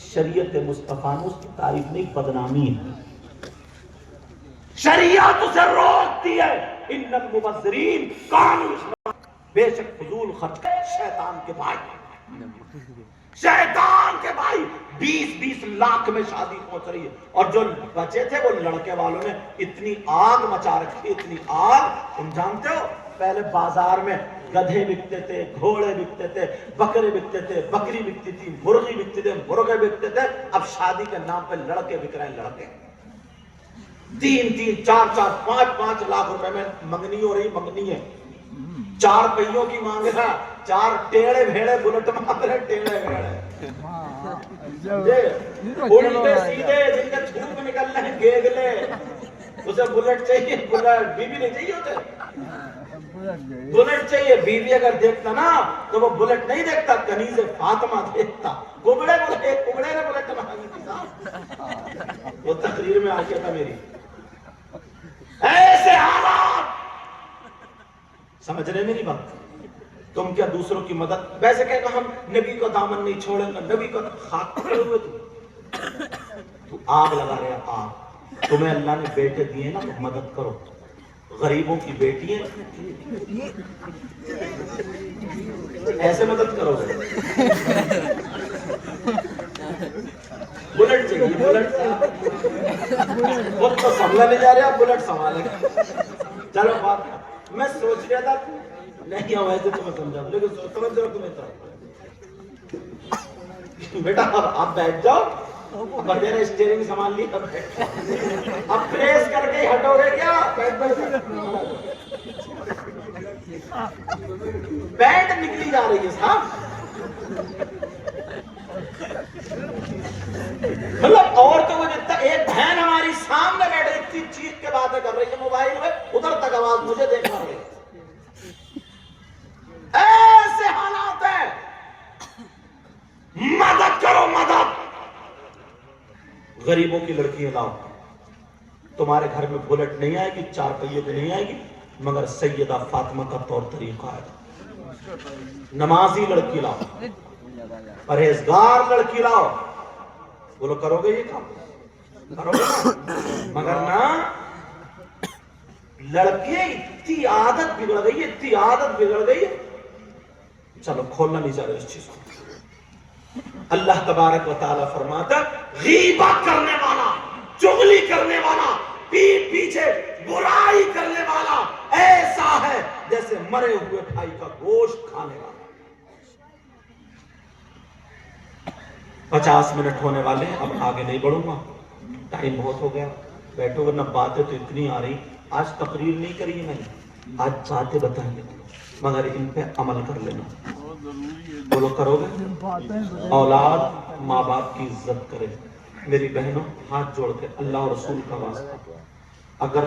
شریعت مصطفیٰ نے اس کی تعریف نہیں، بدنامی ہے. شریعت اسے روکتی ہے. ان المبذرین کانوا، بے شک فضول خرچ شیطان کے بھائی، شیطان کے بھائی. 20 لاکھ میں شادی پہنچ رہی ہے. اور جو بچے تھے وہ لڑکے والوں نے اتنی آگ مچا رکھی، اتنی آگ. تم جانتے ہو پہلے بازار میں گدھے بکتے تھے، گھوڑے بکتے تھے، بکرے بکتے تھے، بکری بکتی تھی، مرغی بکتے تھے، مرغے بکتے تھے. اب شادی کے نام پہ لڑکے بک رہے ہیں. لڑکے 3 4 5 لاکھ روپے میں منگنی ہو رہی. منگنی ہے 4 پہیوں کی مانگ رہا، 4 ٹیڑے بھیڑے بلٹ مانگ رہے. ٹیڑے بھیڑے الٹے سیدھے جن کے تھوک نکل رہے ہیں، گیگلے. اسے بلٹ چاہیے، بلٹ بیوی نہیں چاہیے. ہوتے بلٹ چاہیے. بیوی اگر دیکھتا نا تو وہ بلٹ نہیں دیکھتا، کنیز فاطمہ دیکھتا. کبڑے نے بلٹ مانگی تھی صاحب، وہ تقریر میں آ گیا تھا میری. ایسے حالات. سمجھ رہے میری بات؟ تم کیا دوسروں کی مدد، ویسے کہنا ہم نبی کو دامن نہیں چھوڑیں گے، نبی کو خاک پکڑے ہوئے. تو آگ لگا رہے. آگ. تمہیں اللہ نے بیٹے دیے نا تو مدد کرو. غریبوں کی بیٹی ہیں، ایسے مدد کرو گے؟ بلٹ چاہیے، بلٹ خود تو سنبھلا نہیں جا رہے، آپ بلٹ سنبھالیں گے۔ چلو بات میں سوچ رہا تھا نہیں ہو ایسے تمہیں سمجھا، لیکن سمجھ جاؤ تمہیں تو بیٹا آپ بیٹھ جاؤ، اب میرا اسٹیئرنگ سامان لی، اب پریس کر کے ہٹو گے کیا؟ بیٹ نکلی جا رہی ہے صاحب، مطلب عورتوں کو جتنا، ایک بہن ہماری سامنے بیٹھے اتنی چیخ کے باتیں کر رہی ہے موبائل میں، ادھر تک آواز مجھے دیکھنا رہی، ایسے حالات ہیں۔ مدد کرو، مدد، غریبوں کی لڑکیاں لاؤ۔ تمہارے گھر میں بلٹ نہیں آئے گی، 4 پہیے پہ نہیں آئے گی، مگر سیدہ فاطمہ کا طور طریقہ ہے۔ نمازی لڑکی لاؤ، پرہیزگار لڑکی لاؤ۔ بولو کرو گے یہ کام؟ کرو گے نا؟ مگر نا لڑکیاں اتنی عادت بگڑ گئی، اتنی عادت بگڑ گئی، چلو کھولنا نہیں چاہ رہے اس چیز کو۔ اللہ تبارک و تعالیٰ فرماتا غیبت کرنے والا، چغلی کرنے والا، پیٹ پیچھے برائی کرنے والا ایسا ہے جیسے مرے ہوئے بھائی کا گوشت کھانے والا۔ 50 منٹ ہونے والے ہیں، اب آگے نہیں بڑھوں گا، ٹائم بہت ہو گیا، بیٹھو ورنہ باتیں تو اتنی آ رہی۔ آج تقریر نہیں کری ہے میں نے، آج باتیں بتائیں گے مگر ان پہ عمل کر لینا۔ بولو کرو گے؟ اولاد ماں باپ کی عزت کرے۔ میری بہنوں ہاتھ جوڑ کے اللہ اور رسول کا واسطہ، اگر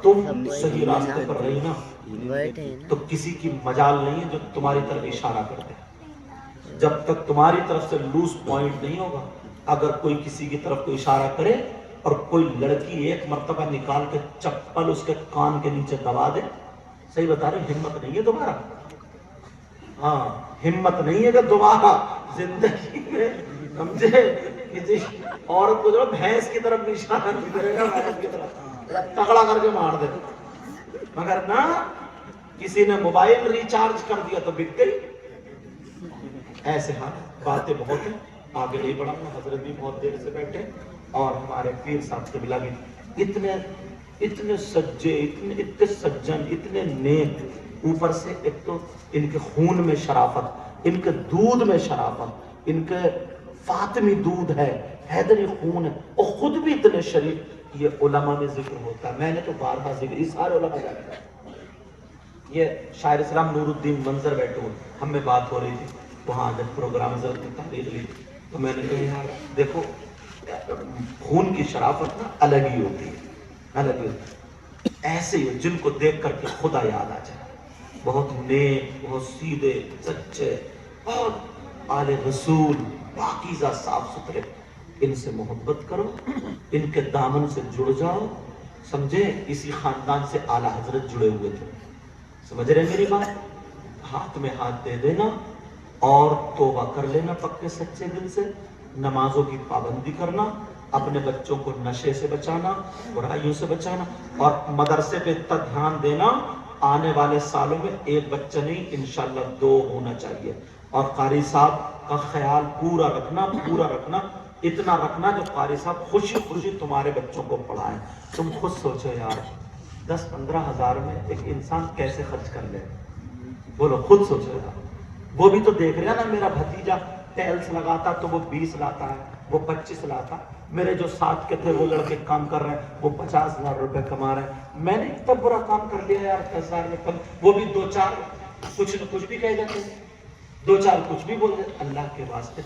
تم صحیح راستے پر رہی نا تو کسی کی مجال نہیں ہے جو تمہاری طرف اشارہ کر دے۔ جب تک تمہاری طرف سے لوز پوائنٹ نہیں ہوگا، اگر کوئی کسی کی طرف کوئی اشارہ کرے اور کوئی لڑکی ایک مرتبہ نکال کے چپل اس کے کان کے نیچے دبا دے، صحیح بتا رہے، ہمت نہیں ہے دوبارہ، ہاں ہمت نہیں ہے کہ دوبارہ زندگی میں سمجھے کسی عورت کو جو بھینس کی طرف نشانہ نہیں کرے گا، بھینس کی طرف تگڑا کر کے مار دے۔ مگر نہ کسی نے موبائل ریچارج کر دیا تو بک گئی۔ ایسے ہاں باتیں بہت ہیں، آگے نہیں بڑھا، حضرت بھی بہت دیر سے بیٹھے اور ہمارے پیر صاحب قبلہ بھی اتنے سجے، اتنے سجن، اتنے نیک، اوپر سے ایک تو ان کے خون میں شرافت، ان کے دودھ میں شرافت، ان کے فاطمی دودھ ہے، حیدری خون ہے، اور خود بھی اتنے شریف۔ یہ علماء میں ذکر ہوتا ہے، میں نے تو بارہا ذکر، یہ سارے علماء جانتے ہیں۔ یہ شاعر اسلام نور الدین منظر بیٹھے ہوئے، ہم میں بات ہو رہی تھی وہاں جب پروگرام حضرت نے تحریر لی تو میں نے کہا یار دیکھو خون کی شرافت نا الگ ہی ہوتی ہے، الگ ہی ہوتی ہے۔ ایسے ہی جن کو دیکھ کر کے خدا یاد آ جائے، بہت نیک، بہت سیدھے، سچے، بہت آل رسول، پاکیزہ، صاف ستھرے، ان سے محبت کرو، ان کے دامن سے جڑ جاؤ، سمجھے؟ اسی خاندان سے اعلیٰ حضرت جڑے ہوئے تھے، سمجھ رہے میری بات؟ ہاتھ میں ہاتھ دے دینا اور توبہ کر لینا پکے سچے دل سے، نمازوں کی پابندی کرنا، اپنے بچوں کو نشے سے بچانا، برائیوں سے بچانا، اور مدرسے پہ اتنا دھیان دینا، آنے والے سالوں میں ایک بچہ نہیں انشاءاللہ 2 ہونا چاہیے، اور قاری صاحب کا خیال پورا رکھنا، اتنا رکھنا جو قاری صاحب خوشی خوشی تمہارے بچوں کو پڑھائیں۔ تم خود سوچو یار 10-15 ہزار میں ایک انسان کیسے خرچ کر لے؟ بولو خود سوچو یار۔ وہ بھی تو دیکھ رہا نا، میرا بھتیجا ٹیلز لگاتا تو وہ 20 لاتا ہے، وہ 25 لاتا، میرے جو ساتھ کے تھے وہ لڑکے کام کر رہے ہیں وہ 50,000 روپے کما رہے ہیں، میں نے اتنا برا کام کر لیا یار 10,000 میں کم، وہ بھی 2-4 کچھ نہ کچھ بھی کہہ دیتے ہیں، 2-4 کچھ بھی بول دیتے۔ اللہ کے واسطے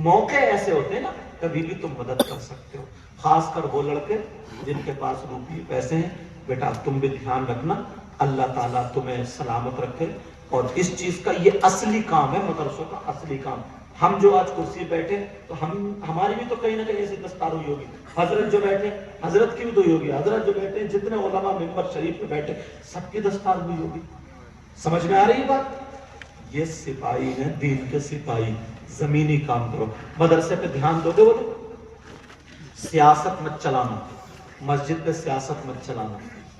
موقع ایسے ہوتے ہیں نا، کبھی بھی تم مدد کر سکتے ہو، خاص کر وہ لڑکے جن کے پاس روپیے پیسے ہیں، بیٹا تم بھی دھیان رکھنا، اللہ تعالیٰ تمہیں سلامت رکھے۔ اور اس چیز کا یہ اصلی کام ہے مدرسوں کا، اصلی کام۔ ہم جو آج کرسی بیٹھے تو ہماری بھی تو کہیں نہ کہیں ایسی دستار ہوئی ہوگی، حضرت جو بیٹھے حضرت کی بھی تو ہوئی ہوگی، حضرت جو بیٹھے جتنے علماء ممبر شریف پہ بیٹھے سب کی دستار ہوئی ہوگی۔ سمجھ میں آ رہی ہے بات؟ یہ سپاہی ہیں، دین کے سپاہی، زمینی کام کرو، مدرسے پہ دھیان دو گے، وہ سیاست مت چلانا، مسجد پہ سیاست مت چلانا،